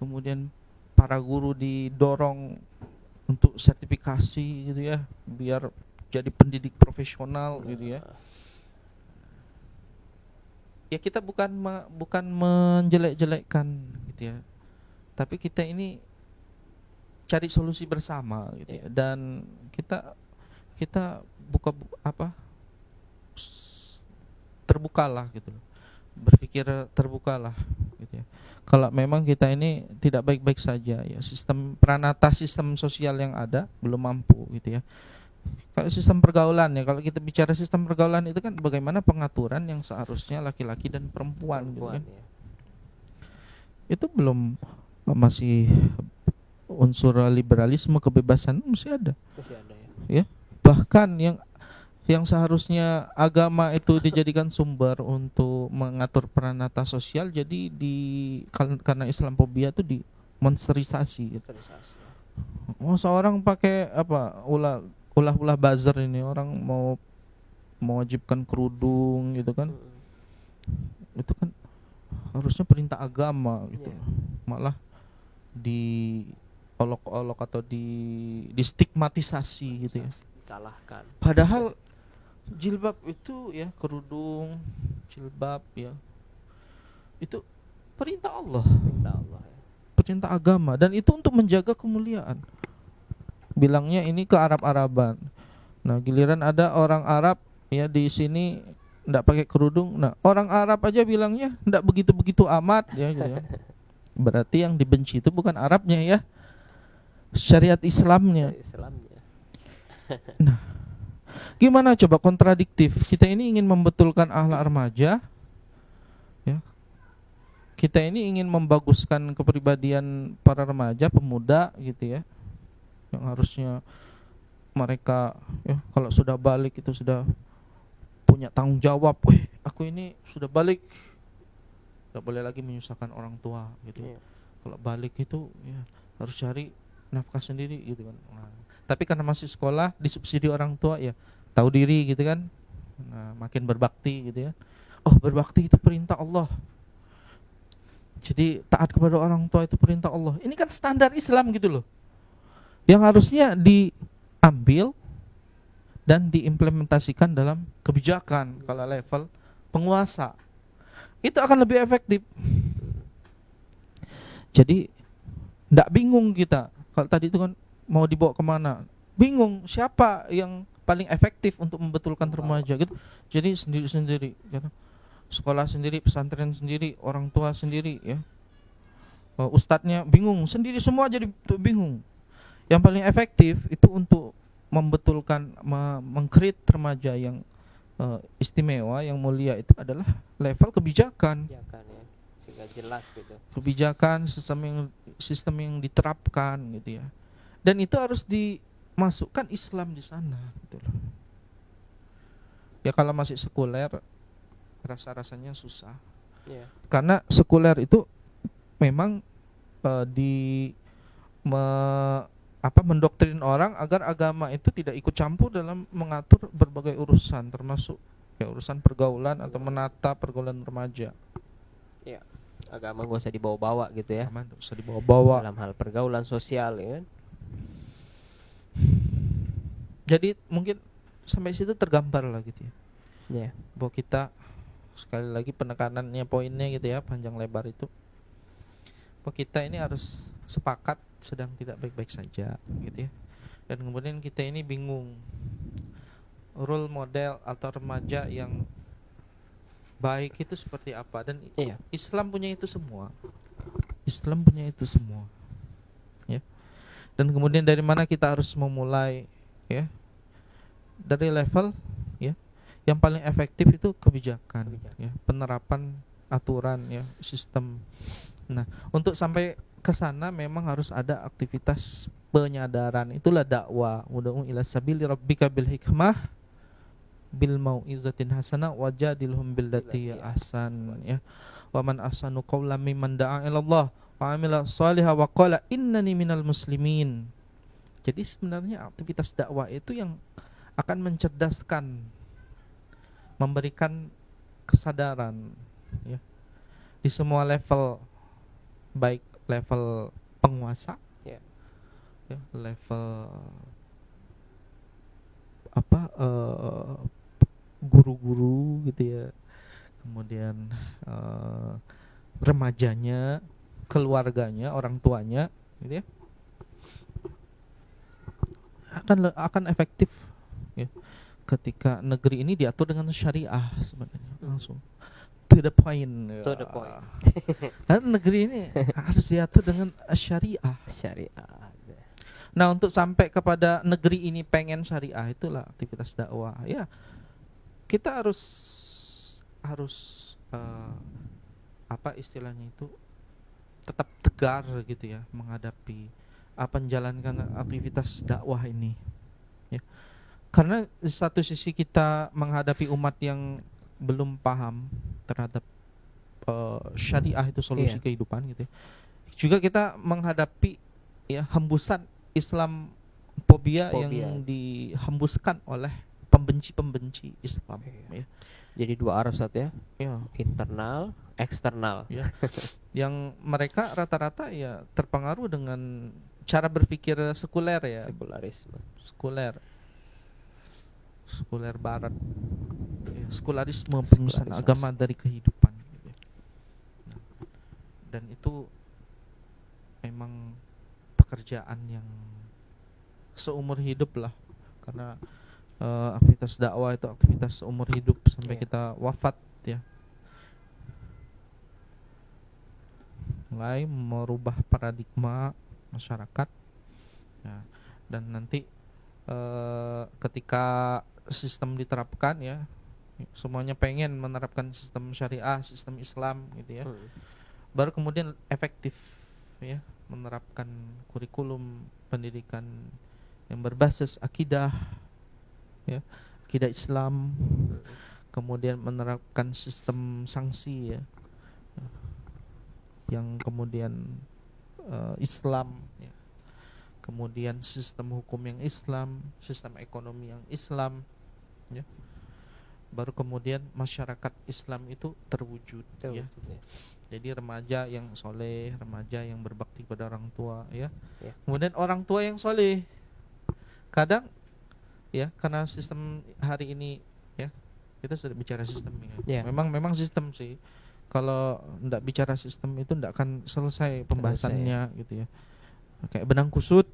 [SPEAKER 2] Kemudian para guru didorong untuk sertifikasi gitu ya, biar jadi pendidik profesional gitu ya. Ya kita bukan menjelek-jelekkan gitu ya. Tapi kita ini cari solusi bersama gitu ya. Dan kita terbukalah gitu loh. Berpikir terbukalah gitu ya. Kalau memang kita ini tidak baik-baik saja ya, sistem pranata, sistem sosial yang ada belum mampu gitu ya. Kalau sistem pergaulan ya, kalau kita bicara sistem pergaulan itu kan bagaimana pengaturan yang seharusnya laki-laki dan perempuan gitu kan.
[SPEAKER 1] Ya.
[SPEAKER 2] Itu belum, masih unsur liberalisme, kebebasan masih ada.
[SPEAKER 1] Masih ada ya.
[SPEAKER 2] Ya. Bahkan yang seharusnya agama itu dijadikan sumber untuk mengatur pranata sosial, jadi karena Islamophobia itu dimonsterisasi gitu. Oh, seorang pakai apa, ulah buzzer ini, orang mau mewajibkan kerudung gitu kan. Itu kan harusnya perintah agama gitu. Malah diolok-olok atau distigmatisasi gitu ya.
[SPEAKER 1] Disalahkan.
[SPEAKER 2] Padahal jilbab itu ya, kerudung, jilbab ya, itu perintah Allah.
[SPEAKER 1] Perintah Allah ya.
[SPEAKER 2] Perintah agama, dan itu untuk menjaga kemuliaan. Bilangnya ini ke Arab-Araban. Nah, giliran ada orang Arab ya di sini enggak pakai kerudung. Nah, orang Arab aja bilangnya enggak begitu-begitu amat ya gitu ya. Berarti yang dibenci itu bukan Arabnya ya, syariat Islamnya. Nah, gimana coba kontradiktif? Kita ini ingin membetulkan akhlak remaja ya. Kita ini ingin membaguskan kepribadian para remaja, pemuda gitu ya, yang harusnya mereka ya kalau sudah balik itu sudah punya tanggung jawab. Wih, aku ini sudah balik, tidak boleh lagi menyusahkan orang tua gitu. Kalau balik itu ya harus cari nafkah sendiri gitu kan. Nah, tapi karena masih sekolah, disubsidi orang tua ya, tahu diri gitu kan. Nah, makin berbakti gitu ya. Oh, berbakti itu perintah Allah. Jadi taat kepada orang tua itu perintah Allah. Ini kan standar Islam gitu loh, yang harusnya diambil dan diimplementasikan dalam kebijakan. Kalau level penguasa itu akan lebih efektif. Jadi tidak bingung kita. Kalau tadi itu kan mau dibawa kemana, bingung siapa yang paling efektif untuk membetulkan remaja gitu. Jadi sendiri-sendiri gitu. Sekolah sendiri, pesantren sendiri, orang tua sendiri ya. Ustadznya bingung, sendiri semua jadi bingung. Yang paling efektif itu untuk membetulkan, mengkreat remaja yang istimewa, yang mulia, itu adalah level kebijakan.
[SPEAKER 1] Ya, sehingga jelas gitu.
[SPEAKER 2] Kebijakan, sistem yang diterapkan gitu ya. Dan itu harus dimasukkan Islam di sana gitu loh. Ya kalau masih sekuler, rasa-rasanya susah. Karena sekuler itu memang mendoktrin orang agar agama itu tidak ikut campur dalam mengatur berbagai urusan, termasuk ya urusan pergaulan atau menata pergaulan remaja.
[SPEAKER 1] Ya, agama gak usah dibawa-bawa gitu ya.
[SPEAKER 2] Agama nggak usah dibawa-bawa.
[SPEAKER 1] Dalam hal pergaulan sosial ya kan.
[SPEAKER 2] Jadi mungkin sampai situ tergambar lah gitu ya.
[SPEAKER 1] Ya.
[SPEAKER 2] Bahwa kita sekali lagi penekanannya poinnya gitu ya, panjang lebar itu, bahwa kita ini harus sepakat sedang tidak baik-baik saja gitu ya. Dan kemudian kita ini bingung role model atau remaja yang baik itu seperti apa, dan
[SPEAKER 1] Iya.
[SPEAKER 2] Islam punya itu semua. Islam punya itu semua. Ya. Dan kemudian dari mana kita harus memulai ya? Dari level ya. Yang paling efektif itu kebijakan. Ya, penerapan aturan ya, sistem. Nah, untuk sampai ke sana memang harus ada aktivitas penyadaran. Itulah dakwah. Ud'u ila sabili rabbika bil hikmah bil mau'izatin hasanah wajadilhum billati ahsan ya. Wa man ahsanu qawlan mimman da'a ila Allah wa amila shalihan wa qala innani minal muslimin. Jadi sebenarnya aktivitas dakwah itu yang akan mencerdaskan, memberikan kesadaran ya, di semua level, baik level penguasa
[SPEAKER 1] Ya.
[SPEAKER 2] ya, level guru-guru gitu ya, kemudian remajanya, keluarganya, orang tuanya gitu ya, akan efektif ya, ketika negeri ini diatur dengan syariah sebenarnya, langsung to the point.
[SPEAKER 1] To the point.
[SPEAKER 2] Karena negeri ini harus diatur dengan syariah.
[SPEAKER 1] Syariah.
[SPEAKER 2] Nah, untuk sampai kepada negeri ini pengen syariah, itulah aktivitas dakwah. Ya, kita harus apa istilahnya itu, tetap tegar gitu ya menghadapi menjalankan aktivitas dakwah ini. Ya. Karena di satu sisi kita menghadapi umat yang belum paham terhadap syariah itu solusi kehidupan gitu ya. Juga kita menghadapi ya hembusan Islam fobia yang dihembuskan oleh pembenci-pembenci Islam ya.
[SPEAKER 1] Jadi dua arah saat ya.
[SPEAKER 2] Ya,
[SPEAKER 1] internal, eksternal.
[SPEAKER 2] Ya. Yang mereka rata-rata ya terpengaruh dengan cara berpikir sekuler ya.
[SPEAKER 1] Sekularisme.
[SPEAKER 2] Sekuler barat ya, sekularisme, pemisahan agama dari kehidupan gitu. Nah, dan itu memang pekerjaan yang seumur hidup lah, karena aktivitas dakwah itu aktivitas seumur hidup sampai kita wafat ya. Mulai merubah paradigma masyarakat ya, dan nanti ketika sistem diterapkan ya, semuanya pengen menerapkan sistem syariah, sistem Islam gitu ya, baru kemudian efektif ya menerapkan kurikulum pendidikan yang berbasis akidah ya, akidah Islam, kemudian menerapkan sistem sanksi ya, yang kemudian Islam ya, kemudian sistem hukum yang Islam, sistem ekonomi yang Islam ya, baru kemudian masyarakat Islam itu terwujud ya. Jadi remaja yang soleh, remaja yang berbakti pada orang tua ya. Kemudian orang tua yang soleh. Kadang ya, karena sistem hari ini ya, kita sudah bicara sistem ya. Memang sistem sih. Kalau enggak bicara sistem itu enggak akan selesai pembahasannya gitu ya. Kayak benang kusut.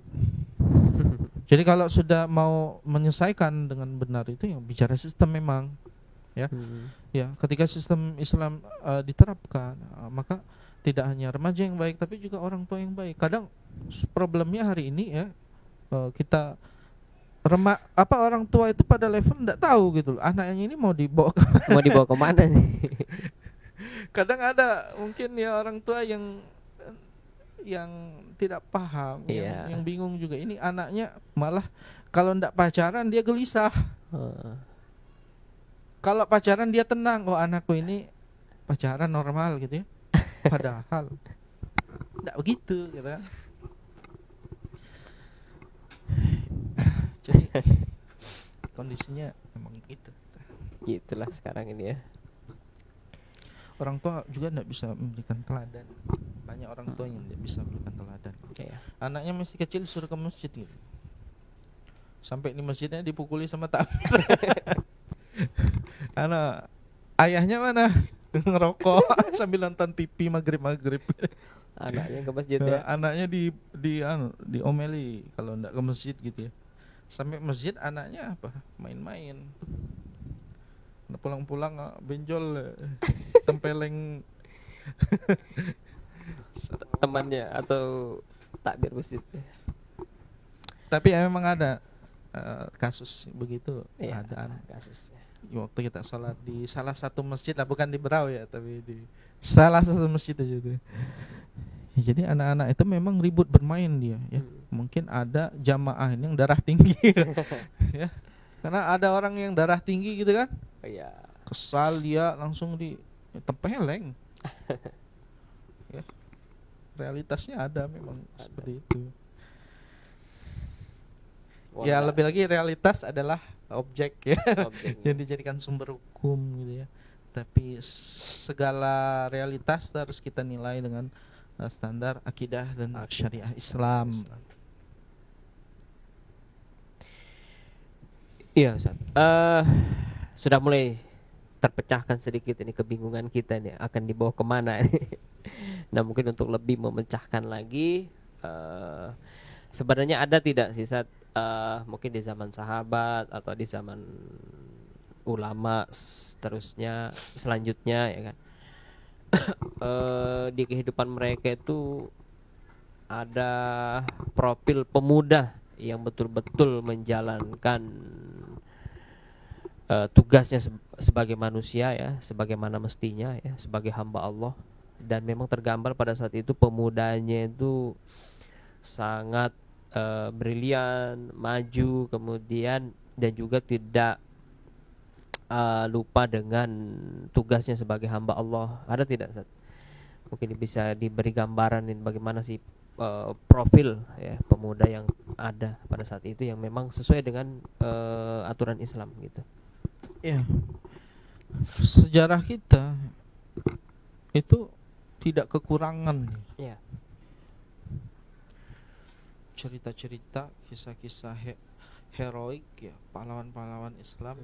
[SPEAKER 2] Jadi kalau sudah mau menyelesaikan dengan benar itu yang bicara sistem memang ya. Ya, ketika sistem Islam diterapkan, maka tidak hanya remaja yang baik tapi juga orang tua yang baik. Kadang problemnya hari ini ya, kita orang tua itu pada level enggak tahu gitu loh, anaknya ini mau dibawa
[SPEAKER 1] kemana nih.
[SPEAKER 2] Kadang ada mungkin ya orang tua yang tidak paham, yang bingung juga, ini anaknya malah kalau enggak pacaran dia gelisah. Kalau pacaran dia tenang, oh anakku ini pacaran normal gitu ya. Padahal enggak begitu gitu kan. Jadi kondisinya memang itu.
[SPEAKER 1] Gitulah sekarang ini ya.
[SPEAKER 2] Orang tua juga tidak bisa memberikan teladan. Banyak orang tua yang tidak bisa memberikan teladan.
[SPEAKER 1] Iya.
[SPEAKER 2] Anaknya masih kecil suruh ke masjid gitu. Sampai di masjidnya dipukuli sama takmir. Anak ayahnya mana? Ngerokok sambil nonton TV maghrib.
[SPEAKER 1] Anaknya ke masjid ya.
[SPEAKER 2] Anaknya diomeli kalau enggak ke masjid gitu ya. Sampai masjid anaknya apa? Main-main. Pulang-pulang benjol tempeleng
[SPEAKER 1] Temannya atau takbir masjid.
[SPEAKER 2] Tapi memang ada kasus begitu.
[SPEAKER 1] Iya,
[SPEAKER 2] Ada
[SPEAKER 1] kasusnya.
[SPEAKER 2] waktu kita sholat di salah satu masjid lah, bukan di Berau ya, tapi di salah satu masjid aja tuh. Ya, jadi anak-anak itu memang ribut bermain dia ya. Mungkin ada jamaah ini yang darah tinggi ya. Karena ada orang yang darah tinggi gitu kan.
[SPEAKER 1] Iya.
[SPEAKER 2] Kesal dia langsung ditempeleng. Ya. Realitasnya ada memang seperti itu.
[SPEAKER 1] Wah,
[SPEAKER 2] Ya lebih lagi realitas adalah objek ya.
[SPEAKER 1] objeknya.
[SPEAKER 2] Yang dijadikan sumber hukum gitu ya. Tapi segala realitas harus kita nilai dengan standar akidah dan syariah Islam.
[SPEAKER 1] Iya, Ustaz. Sudah mulai terpecahkan sedikit ini kebingungan kita nih akan dibawa kemana ini. Nah, mungkin untuk lebih memecahkan lagi, sebenarnya ada tidak sih, Ustaz, mungkin di zaman sahabat atau di zaman ulama seterusnya selanjutnya ya kan, di kehidupan mereka itu ada profil pemuda yang betul-betul menjalankan tugasnya sebagai manusia ya, sebagaimana mestinya ya, sebagai hamba Allah. Dan memang tergambar pada saat itu pemudanya itu sangat brilian, maju, kemudian dan juga tidak lupa dengan tugasnya sebagai hamba Allah. Ada tidak, Ustaz? Mungkin bisa diberi gambaran ini bagaimana sih profil ya pemuda yang ada pada saat itu yang memang sesuai dengan aturan Islam gitu.
[SPEAKER 2] Ya. Sejarah kita itu tidak kekurangan
[SPEAKER 1] Iya.
[SPEAKER 2] cerita-cerita, kisah-kisah heroik ya, pahlawan-pahlawan Islam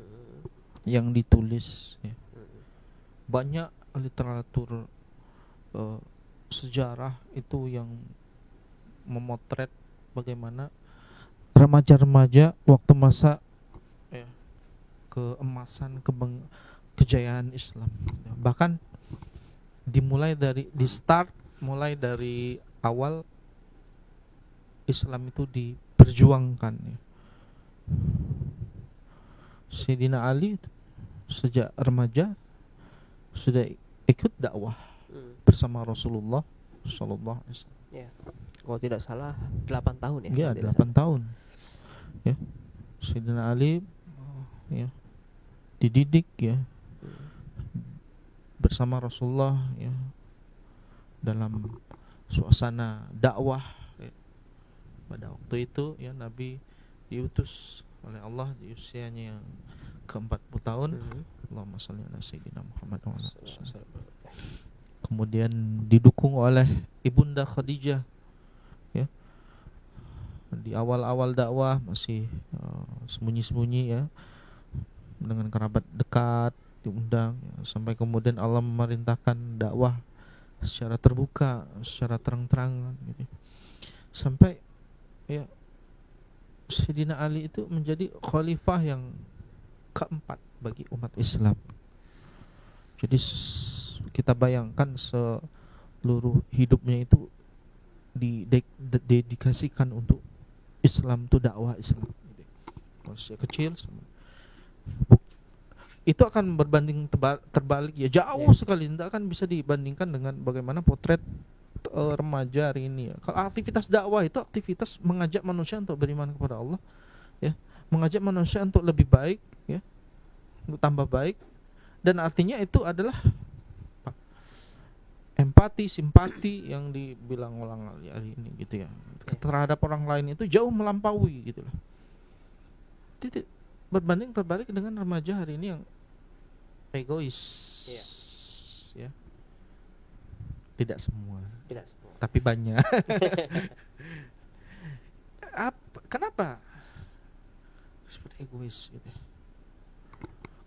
[SPEAKER 2] yang ditulis ya. Banyak literatur sejarah itu yang memotret bagaimana remaja-remaja waktu masa ya, keemasan kejayaan Islam. Bahkan dimulai dari mulai dari awal Islam itu diperjuangkan ya. Sayyidina Ali sejak remaja sudah ikut dakwah bersama Rasulullah sallallahu alaihi wasallam.
[SPEAKER 1] Ya. Kalau tidak salah 8 tahun ya.
[SPEAKER 2] Ya, 8 tahun. Ya. Sayyidina Ali ya dididik ya bersama Rasulullah ya dalam suasana dakwah ya. Pada waktu itu ya Nabi diutus oleh Allah di usianya yang ke-40 tahun. Allahumma shalli ala sayyidina Muhammad wa ala alihi. Kemudian didukung oleh Ibunda Khadijah ya. Di awal-awal dakwah masih sembunyi-sembunyi ya, dengan kerabat dekat diundang ya, sampai kemudian Allah memerintahkan dakwah secara terbuka, secara terang-terangan gitu. Sampai ya Sayyidina Ali itu menjadi khalifah yang keempat bagi umat Islam. Jadi kita bayangkan seluruh hidupnya itu didedikasikan untuk Islam, itu dakwah Islam. Masih kecil itu akan berbanding terbalik ya, jauh sekali, tidak akan bisa dibandingkan dengan bagaimana potret remaja hari ini ya. Kalau aktivitas dakwah itu aktivitas mengajak manusia untuk beriman kepada Allah ya, mengajak manusia untuk lebih baik ya, untuk tambah baik, dan artinya itu adalah empati, simpati yang dibilang orang hari ini gitu ya, terhadap orang lain itu jauh melampaui gitu loh. berbanding terbalik dengan remaja hari ini yang egois.
[SPEAKER 1] Iya.
[SPEAKER 2] Ya. Tidak semua,
[SPEAKER 1] Tidak semua.
[SPEAKER 2] tapi banyak. Kenapa seperti egois gitu?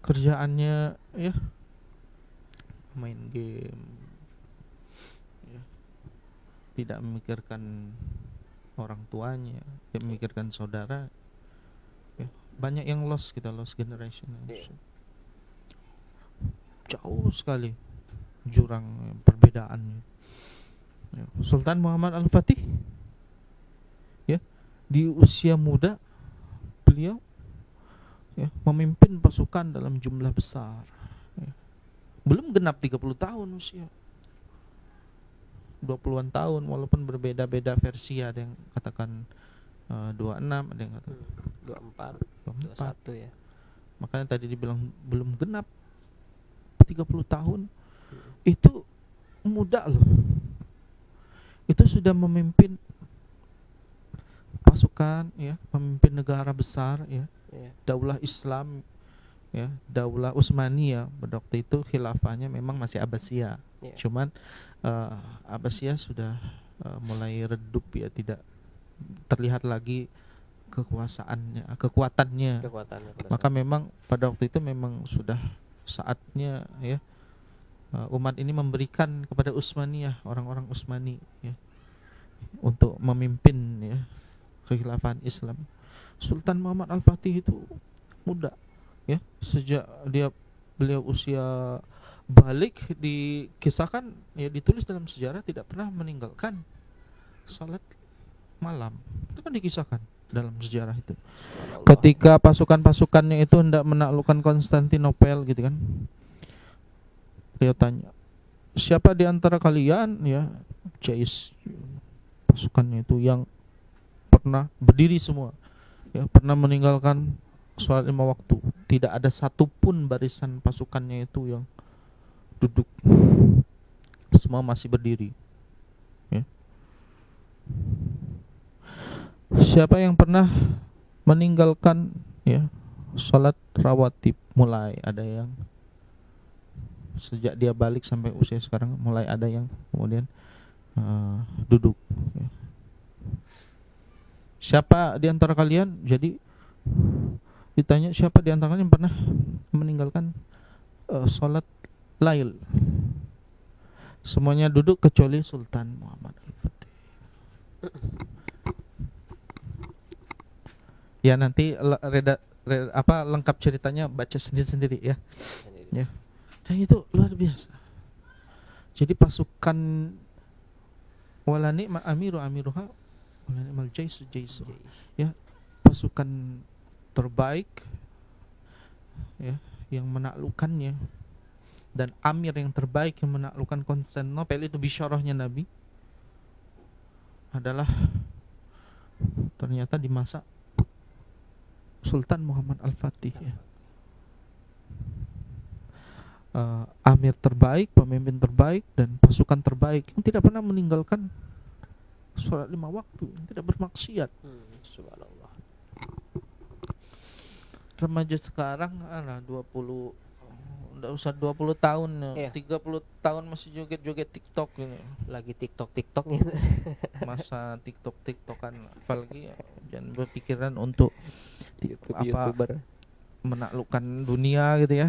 [SPEAKER 2] Kerjaannya ya main game, ya, tidak memikirkan orang tuanya, tidak memikirkan saudara. Ya, banyak yang lost generation.
[SPEAKER 1] Iya.
[SPEAKER 2] Jauh sekali jurang perbedaannya. Ya, Sultan Muhammad Al-Fatih, ya, di usia muda beliau ya memimpin pasukan dalam jumlah besar. Ya. Belum genap 30 tahun usia. 20-an tahun, walaupun berbeda-beda versi, ada yang katakan 26, ada yang katakan
[SPEAKER 1] 24,
[SPEAKER 2] 24.
[SPEAKER 1] 21 ya.
[SPEAKER 2] Makanya tadi dibilang belum genap 30 tahun. Itu muda loh. Itu sudah memimpin pasukan ya, memimpin negara besar ya. Daulah Islam ya, Daulah Utsmaniyah pada waktu itu khilafahnya memang masih Abbasiyah. Cuman Abbasiyah sudah mulai redup ya, tidak terlihat lagi kekuatannya. Maka memang pada waktu itu memang sudah saatnya ya umat ini memberikan kepada Utsmaniyah, orang-orang Utsmani ya, untuk memimpin ya kekhilafahan Islam. Sultan Muhammad Al-Fatih itu muda ya, sejak beliau usia balik dikisahkan ya, ditulis dalam sejarah tidak pernah meninggalkan salat malam. Itu kan dikisahkan dalam sejarah itu. Ketika pasukan-pasukannya itu hendak menaklukkan Konstantinopel gitu kan, beliau tanya, siapa di antara kalian ya, Jais, pasukannya itu yang pernah berdiri semua ya, pernah meninggalkan sholat 5 waktu. Tidak ada satupun barisan pasukannya itu yang duduk, semua masih berdiri ya. Siapa yang pernah meninggalkan ya sholat rawatib, mulai ada yang sejak dia balik sampai usia sekarang mulai ada yang kemudian duduk ya. Siapa di antara kalian, jadi ditanya siapa di antara kalian yang pernah meninggalkan sholat lail. Semuanya duduk kecuali Sultan Muhammad Al-Fatih. Ya nanti lengkap ceritanya baca sendiri-sendiri ya. Ya. Dan itu luar biasa. Jadi pasukan walani amiruha walani mal jaisu ya, pasukan terbaik ya yang menaklukkannya, dan amir yang terbaik yang menaklukkan Konstantinopel itu bisyarahnya Nabi adalah ternyata di masa Sultan Muhammad Al-Fatih ya. Amir terbaik, pemimpin terbaik, dan pasukan terbaik yang tidak pernah meninggalkan sholat 5 waktu, yang tidak bermaksiat.
[SPEAKER 1] Subhanallah.
[SPEAKER 2] Remaja sekarang 20, udah usah 20 tahun ya, 30 tahun masih joget-joget TikTok gitu.
[SPEAKER 1] Lagi TikToknya.
[SPEAKER 2] Masa TikTokan, apalagi jangan berpikiran untuk
[SPEAKER 1] YouTuber
[SPEAKER 2] menaklukkan dunia gitu ya.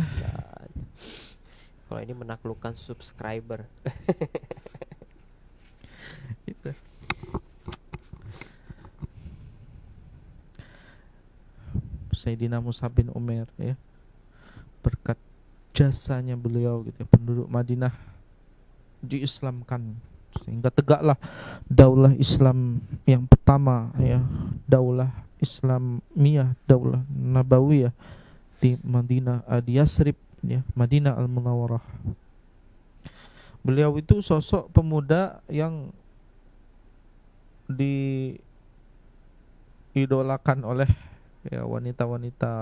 [SPEAKER 1] Kalau ini menaklukkan subscriber.
[SPEAKER 2] Gitu. Sayyidina Mus'ab bin Umair ya, berkat jasanya beliau gitu ya, penduduk Madinah diislamkan sehingga tegaklah daulah Islam yang pertama ya, daulah Islamiyah, daulah Nabawiyah di Madinah, di Yasrib ya, Madinah Al-Munawwarah. Beliau itu sosok pemuda yang diidolakan oleh ya wanita-wanita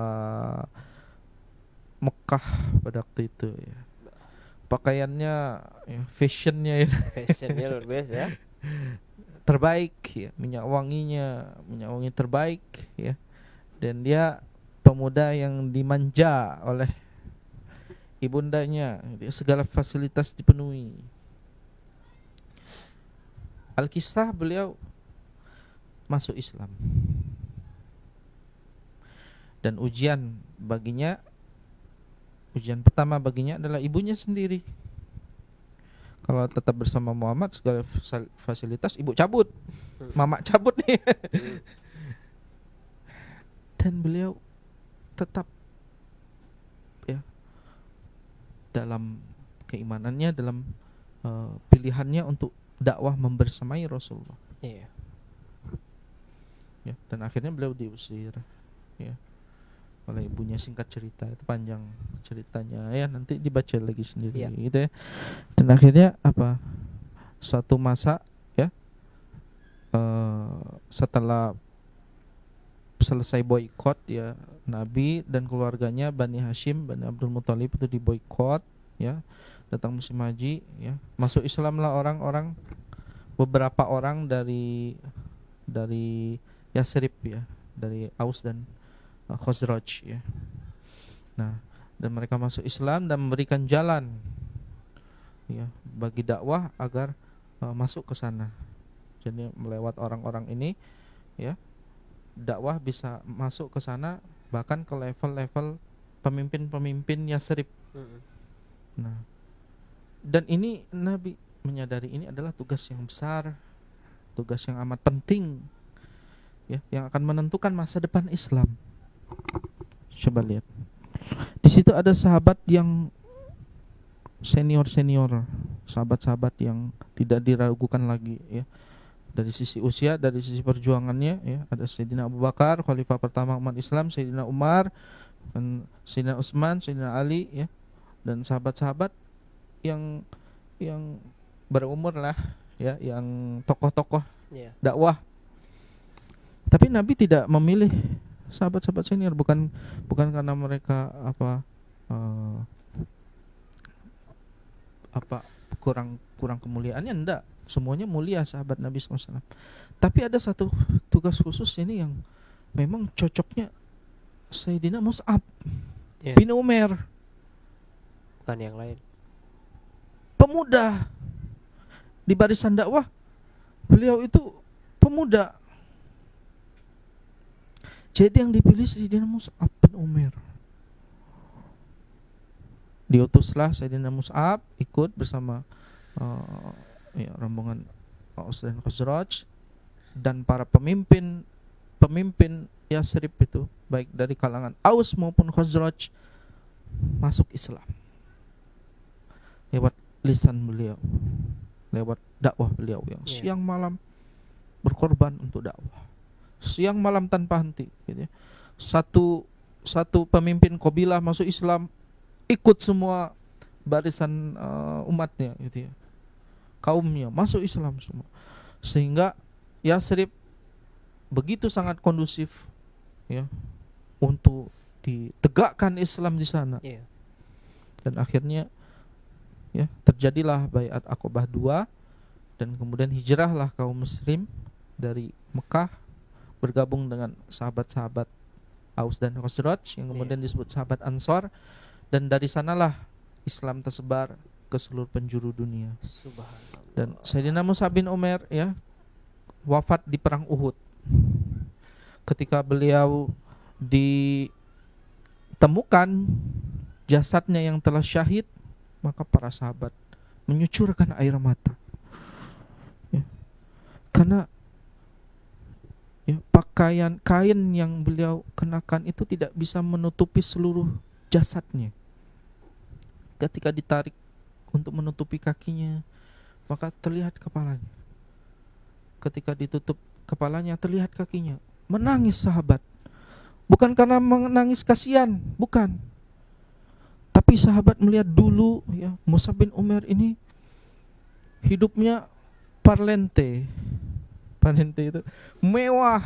[SPEAKER 2] Mekah pada waktu itu ya. Pakaiannya ya, fashionnya
[SPEAKER 1] luar biasa ya.
[SPEAKER 2] Terbaik ya, minyak wangi terbaik ya. Dan dia pemuda yang dimanja oleh ibundanya, segala fasilitas dipenuhi. Al-Kisah beliau masuk Islam. Dan ujian pertama baginya adalah ibunya sendiri. Kalau tetap bersama Muhammad, segala fasilitas ibu cabut, mama cabut nih. Dan beliau tetap ya dalam keimanannya, dalam pilihannya untuk dakwah membersamai Rasulullah.
[SPEAKER 1] Iya.
[SPEAKER 2] Ya, dan akhirnya beliau diusir ya oleh ibunya. Singkat cerita, itu panjang ceritanya ya, nanti dibaca lagi sendiri gitu ya. Dan akhirnya apa, suatu masa ya setelah selesai boikot ya, Nabi dan keluarganya Bani Hashim, Bani Abdul Muthalib itu diboikot ya. Datang musim haji ya, masuk Islamlah orang-orang, beberapa orang dari Yasrib ya, dari Aus dan Khazraj ya. Nah, dan mereka masuk Islam dan memberikan jalan ya bagi dakwah agar masuk ke sana. Jadi melewat orang-orang ini ya, dakwah bisa masuk ke sana, bahkan ke level-level pemimpin-pemimpin Yasrib. Nah, dan ini Nabi menyadari ini adalah tugas yang besar, tugas yang amat penting ya, yang akan menentukan masa depan Islam. Coba lihat. Di situ ada sahabat yang senior, sahabat-sahabat yang tidak diragukan lagi ya. Dari sisi usia, dari sisi perjuangannya ya, ada Sayyidina Abu Bakar, khalifah pertama umat Islam, Sayyidina Umar, dan Sayyidina Utsman, Sayyidina Ali ya, dan sahabat-sahabat yang berumur lah ya, yang tokoh-tokoh dakwah. Tapi Nabi tidak memilih sahabat-sahabat senior, bukan karena mereka kurang kemuliaannya, enggak. Semuanya mulia sahabat Nabi SAW. Tapi ada satu tugas khusus ini yang memang cocoknya Sayyidina Mus'ab bin Umair,
[SPEAKER 1] bukan yang lain.
[SPEAKER 2] Pemuda di barisan dakwah, beliau itu pemuda. Jadi yang dipilih Sayyidina Mus'ab bin Umair. Diutuslah Sayyidina Mus'ab ikut bersama rombongan Aus dan Khazraj, dan para pemimpin Yasrib itu, baik dari kalangan Aus maupun Khazraj, masuk Islam lewat lisan beliau, lewat dakwah beliau yang siang malam berkorban untuk dakwah, siang malam tanpa henti gitu ya. Satu pemimpin kabilah masuk Islam, ikut semua barisan umatnya gitu ya, kaumnya masuk Islam semua, sehingga Yasrib begitu sangat kondusif ya untuk ditegakkan Islam di sana. Dan akhirnya ya terjadilah Baiat Aqabah 2, dan kemudian hijrahlah kaum muslim dari Mekah bergabung dengan sahabat-sahabat Aus dan Khazraj yang kemudian disebut sahabat Ansor, dan dari sanalah Islam tersebar ke seluruh penjuru dunia.
[SPEAKER 1] Subhanallah.
[SPEAKER 2] Dan Sayyidina Mus'ab bin Umair ya wafat di perang Uhud. Ketika beliau ditemukan jasadnya yang telah syahid, maka para sahabat menyucurkan air mata ya. Karena ya, kain yang beliau kenakan itu tidak bisa menutupi seluruh jasadnya. Ketika ditarik untuk menutupi kakinya, maka terlihat kepalanya. Ketika ditutup kepalanya, terlihat kakinya. Menangis sahabat. Bukan karena menangis kasihan, bukan. Tapi sahabat melihat dulu ya, Mus'ab bin Umair ini hidupnya parlente. Parlente itu mewah.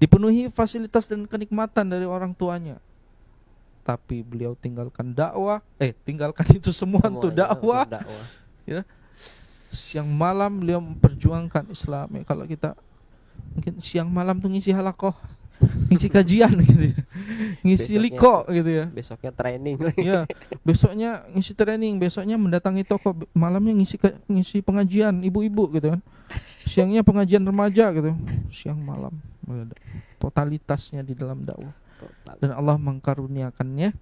[SPEAKER 2] Dipenuhi fasilitas dan kenikmatan dari orang tuanya. Tapi beliau tinggalkan itu semua untuk dakwah. Ya. Siang malam beliau memperjuangkan Islam. Ya, kalau kita mungkin siang malam tuh ngisi halakoh ngisi kajian gitu ya. Ngisi
[SPEAKER 1] Besoknya
[SPEAKER 2] liko gitu ya.
[SPEAKER 1] besoknya training lagi.
[SPEAKER 2] Ya, besoknya ngisi training, besoknya mendatangi toko, malamnya ngisi pengajian ibu-ibu gitu kan. Siangnya pengajian remaja gitu. Siang malam. Totalitasnya di dalam dakwah.
[SPEAKER 1] Total.
[SPEAKER 2] Dan Allah mengkaruniakannya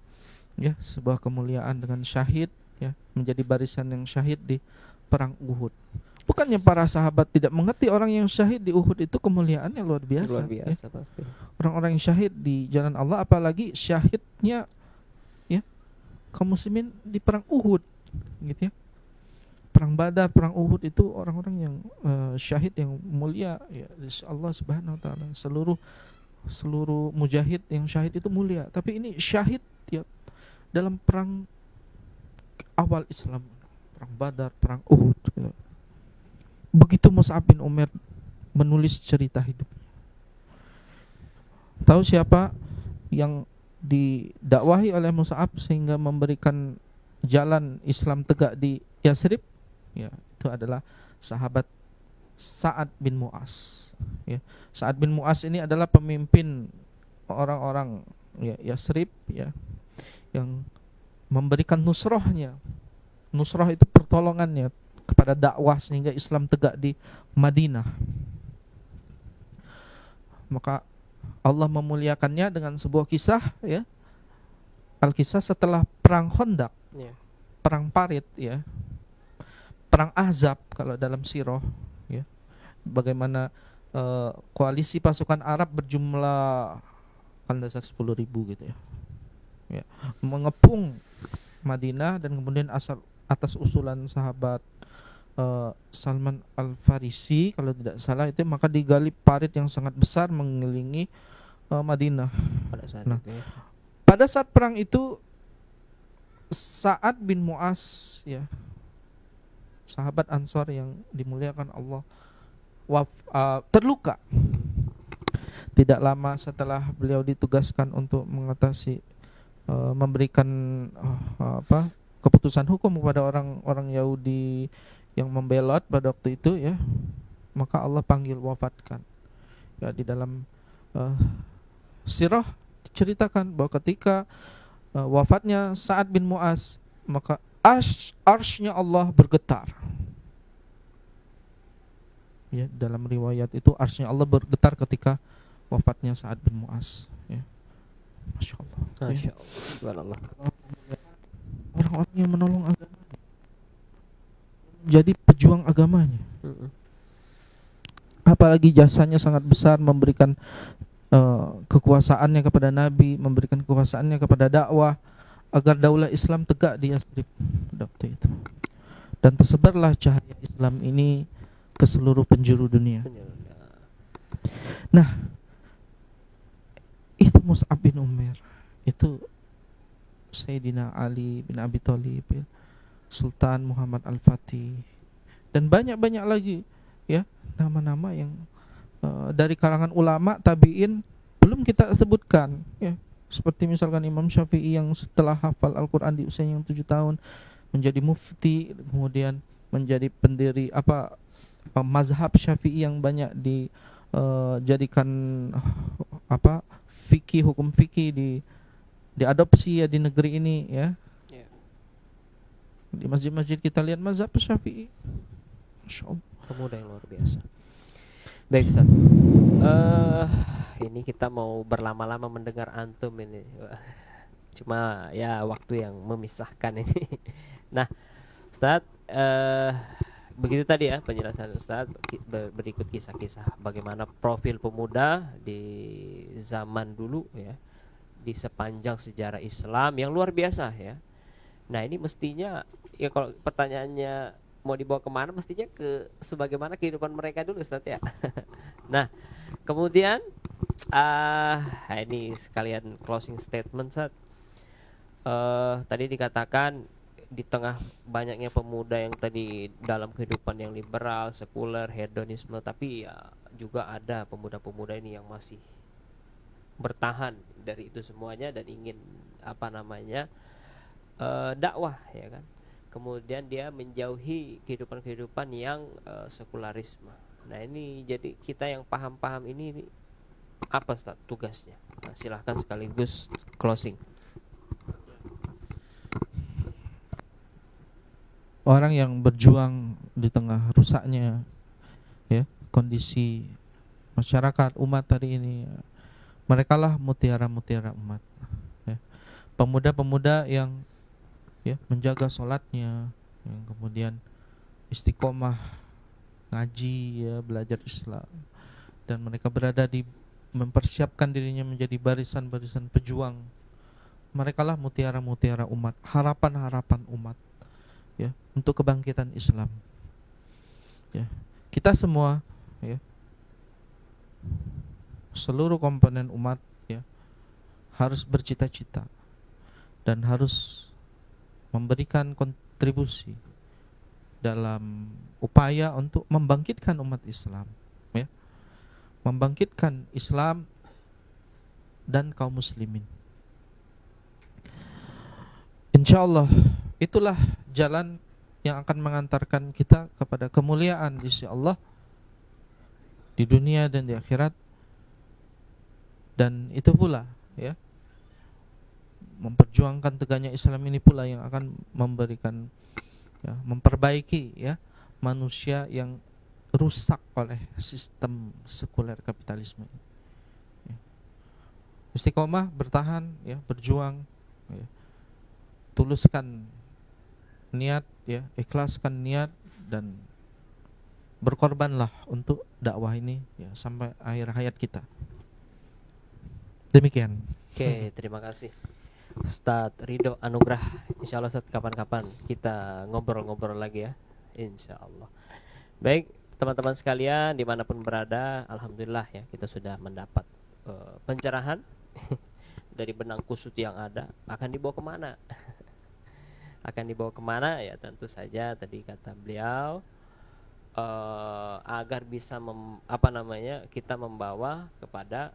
[SPEAKER 2] ya sebuah kemuliaan dengan syahid ya, menjadi barisan yang syahid di perang Uhud. Bukannya para sahabat tidak mengerti orang yang syahid di Uhud itu kemuliaannya luar biasa.
[SPEAKER 1] Luar
[SPEAKER 2] Ya.
[SPEAKER 1] biasa pasti.
[SPEAKER 2] Orang-orang yang syahid di jalan Allah, apalagi syahidnya ya kaum muslimin di perang Uhud gitu ya. Perang Badar, perang Uhud itu orang-orang yang syahid yang mulia ya, Allah Subhanahu wa taala. Seluruh mujahid yang syahid itu mulia, tapi ini syahid ya dalam perang awal Islam, perang Badar, perang Uhud gitu. Begitu Mus'ab bin Umair menulis cerita hidupnya. Tahu siapa yang didakwahi oleh Mus'ab sehingga memberikan jalan Islam tegak di Yasrib? Ya, itu adalah sahabat Sa'ad bin Mu'az. Ya, Sa'ad bin Mu'az ini adalah pemimpin orang-orang ya Yasrib ya, yang memberikan nusrohnya. Nusroh itu pertolongannya kepada dakwah sehingga Islam tegak di Madinah. Maka Allah memuliakannya dengan sebuah kisah ya. Al-Kisah setelah perang Khandaq,
[SPEAKER 1] Ya.
[SPEAKER 2] perang Parit ya. Perang Ahzab kalau dalam sirah ya. Bagaimana koalisi pasukan Arab berjumlah kan dasar 10.000 gitu ya. Ya, mengepung Madinah dan kemudian atas usulan sahabat Salman Al-Farisi kalau tidak salah itu, maka digali parit yang sangat besar mengelilingi Madinah.
[SPEAKER 1] Pada saat
[SPEAKER 2] Nah,
[SPEAKER 1] itu ya.
[SPEAKER 2] pada saat perang itu Sa'ad bin Mu'az ya, sahabat Ansor yang dimuliakan Allah, terluka. Tidak lama setelah beliau ditugaskan untuk mengatasi memberikan keputusan hukum kepada orang-orang Yahudi yang membelot pada waktu itu ya, maka Allah panggil wafatkan. Ya, di dalam sirah diceritakan bahwa ketika wafatnya Sa'ad bin Mu'az, maka arsy-nya Allah bergetar. Ya, dalam riwayat itu arsy-nya Allah bergetar ketika wafatnya Sa'ad bin Mu'az ya. Masya Allah.
[SPEAKER 1] Masya Allah. Subhanallah.
[SPEAKER 2] Orang-orang yang menolong agamanya, jadi pejuang agamanya. Apalagi jasanya sangat besar, memberikan kekuasaannya kepada Nabi, memberikan kekuasaannya kepada dakwah agar daulah Islam tegak di Yasrib waktu itu. Dan tersebarlah cahaya Islam ini ke seluruh penjuru dunia. Nah, itu Mus'ab bin Umair, itu Sayyidina Ali bin Abi Thalib, Sultan Muhammad Al-Fatih, dan banyak-banyak lagi ya nama-nama yang dari kalangan ulama tabi'in belum kita sebutkan ya. Seperti misalkan Imam Syafi'i yang setelah hafal Al-Quran di usia yang 7 tahun menjadi mufti, kemudian menjadi pendiri mazhab Syafi'i yang banyak dijadikan hukum fikih diadopsi ya di negeri ini ya.
[SPEAKER 1] Ya.
[SPEAKER 2] Di masjid-masjid kita lihat mazhab Syafi'i. Masya Allah.
[SPEAKER 1] Pemuda yang luar biasa. Baik, Ustaz. Ini kita mau berlama-lama mendengar antum ini. Cuma ya waktu yang memisahkan ini. Nah, Ustaz, begitu tadi ya penjelasan Ustaz. Berikut kisah-kisah bagaimana profil pemuda di zaman dulu ya, di sepanjang sejarah Islam yang luar biasa ya. Nah, ini mestinya ya kalau pertanyaannya mau dibawa kemana, mestinya ke sebagaimana kehidupan mereka dulu, Ustaz ya. Nah, kemudian ini sekalian closing statement, Ustaz. Tadi dikatakan di tengah banyaknya pemuda yang tadi dalam kehidupan yang liberal, sekuler, hedonisme, tapi ya juga ada pemuda-pemuda ini yang masih bertahan dari itu semuanya dan ingin dakwah ya kan. Kemudian dia menjauhi kehidupan-kehidupan yang sekularisme. Nah, ini jadi kita yang paham-paham ini apa Ustaz tugasnya? Nah, silahkan sekaligus closing.
[SPEAKER 2] Orang yang berjuang di tengah rusaknya ya kondisi masyarakat umat hari ini, mereka lah mutiara-mutiara umat ya. Pemuda-pemuda yang ya menjaga sholatnya, yang kemudian istiqomah ngaji ya, belajar Islam, dan mereka berada di mempersiapkan dirinya menjadi barisan-barisan pejuang. Mereka lah mutiara-mutiara umat, harapan-harapan umat ya untuk kebangkitan Islam. Ya. Kita semua ya, seluruh komponen umat ya harus bercita-cita dan harus memberikan kontribusi dalam upaya untuk membangkitkan umat Islam ya, membangkitkan Islam dan kaum muslimin. Insyaallah itulah jalan yang akan mengantarkan kita kepada kemuliaan di sisi Allah di dunia dan di akhirat. Dan itu pula ya, memperjuangkan tegaknya Islam ini pula yang akan memberikan ya, memperbaiki ya manusia yang rusak oleh sistem sekuler kapitalisme. Ya. Istiqomah, bertahan ya, berjuang ya. Tuluskan niat ya, ikhlaskan niat dan berkorbanlah untuk dakwah ini ya sampai akhir hayat kita. Demikian.
[SPEAKER 1] Oke, terima kasih Ustadz Ridho Anugrah. Insya Allah Ustadz kapan-kapan kita ngobrol-ngobrol lagi ya, insya Allah. Baik teman-teman sekalian dimanapun berada, alhamdulillah ya kita sudah mendapat pencerahan dari benang kusut yang ada. Akan dibawa kemana? Akan dibawa kemana ya, tentu saja tadi kata beliau agar bisa kita membawa kepada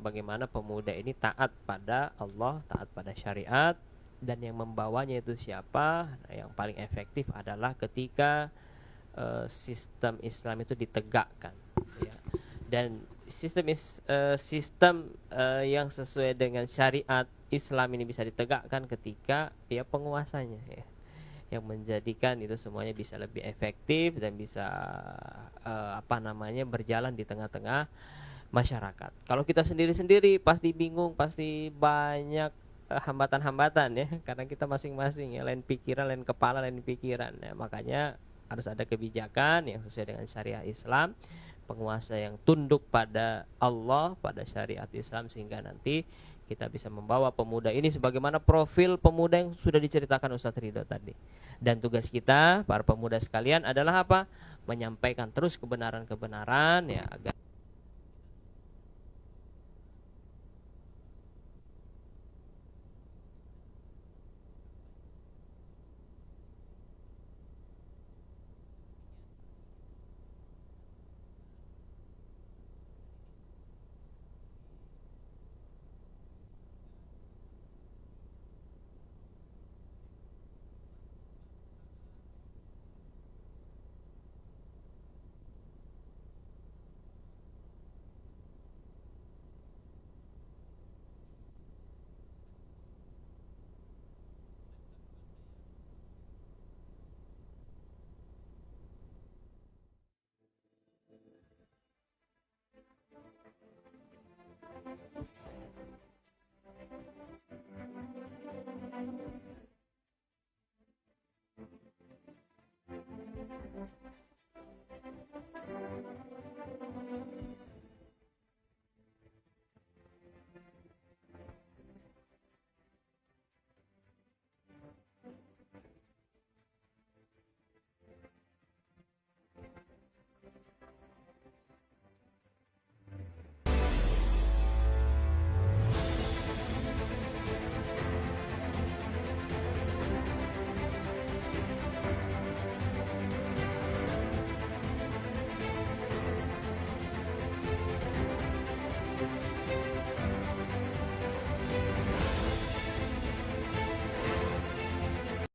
[SPEAKER 1] bagaimana pemuda ini taat pada Allah, taat pada syariat, dan yang membawanya itu siapa? Yang paling efektif adalah ketika sistem Islam itu ditegakkan ya. Dan sistem yang sesuai dengan syariat Islam ini bisa ditegakkan ketika ya penguasanya ya, yang menjadikan itu semuanya bisa lebih efektif dan bisa berjalan di tengah-tengah masyarakat. Kalau kita sendiri-sendiri pasti bingung, pasti banyak hambatan-hambatan ya, karena kita masing-masing ya, lain pikiran, lain kepala, lain pikiran ya. Makanya harus ada kebijakan yang sesuai dengan syariat Islam, penguasa yang tunduk pada Allah, pada syariat Islam, sehingga nanti kita bisa membawa pemuda ini sebagaimana profil pemuda yang sudah diceritakan Ustadz Ridho tadi. Dan tugas kita para pemuda sekalian adalah apa? Menyampaikan terus kebenaran-kebenaran ya, agar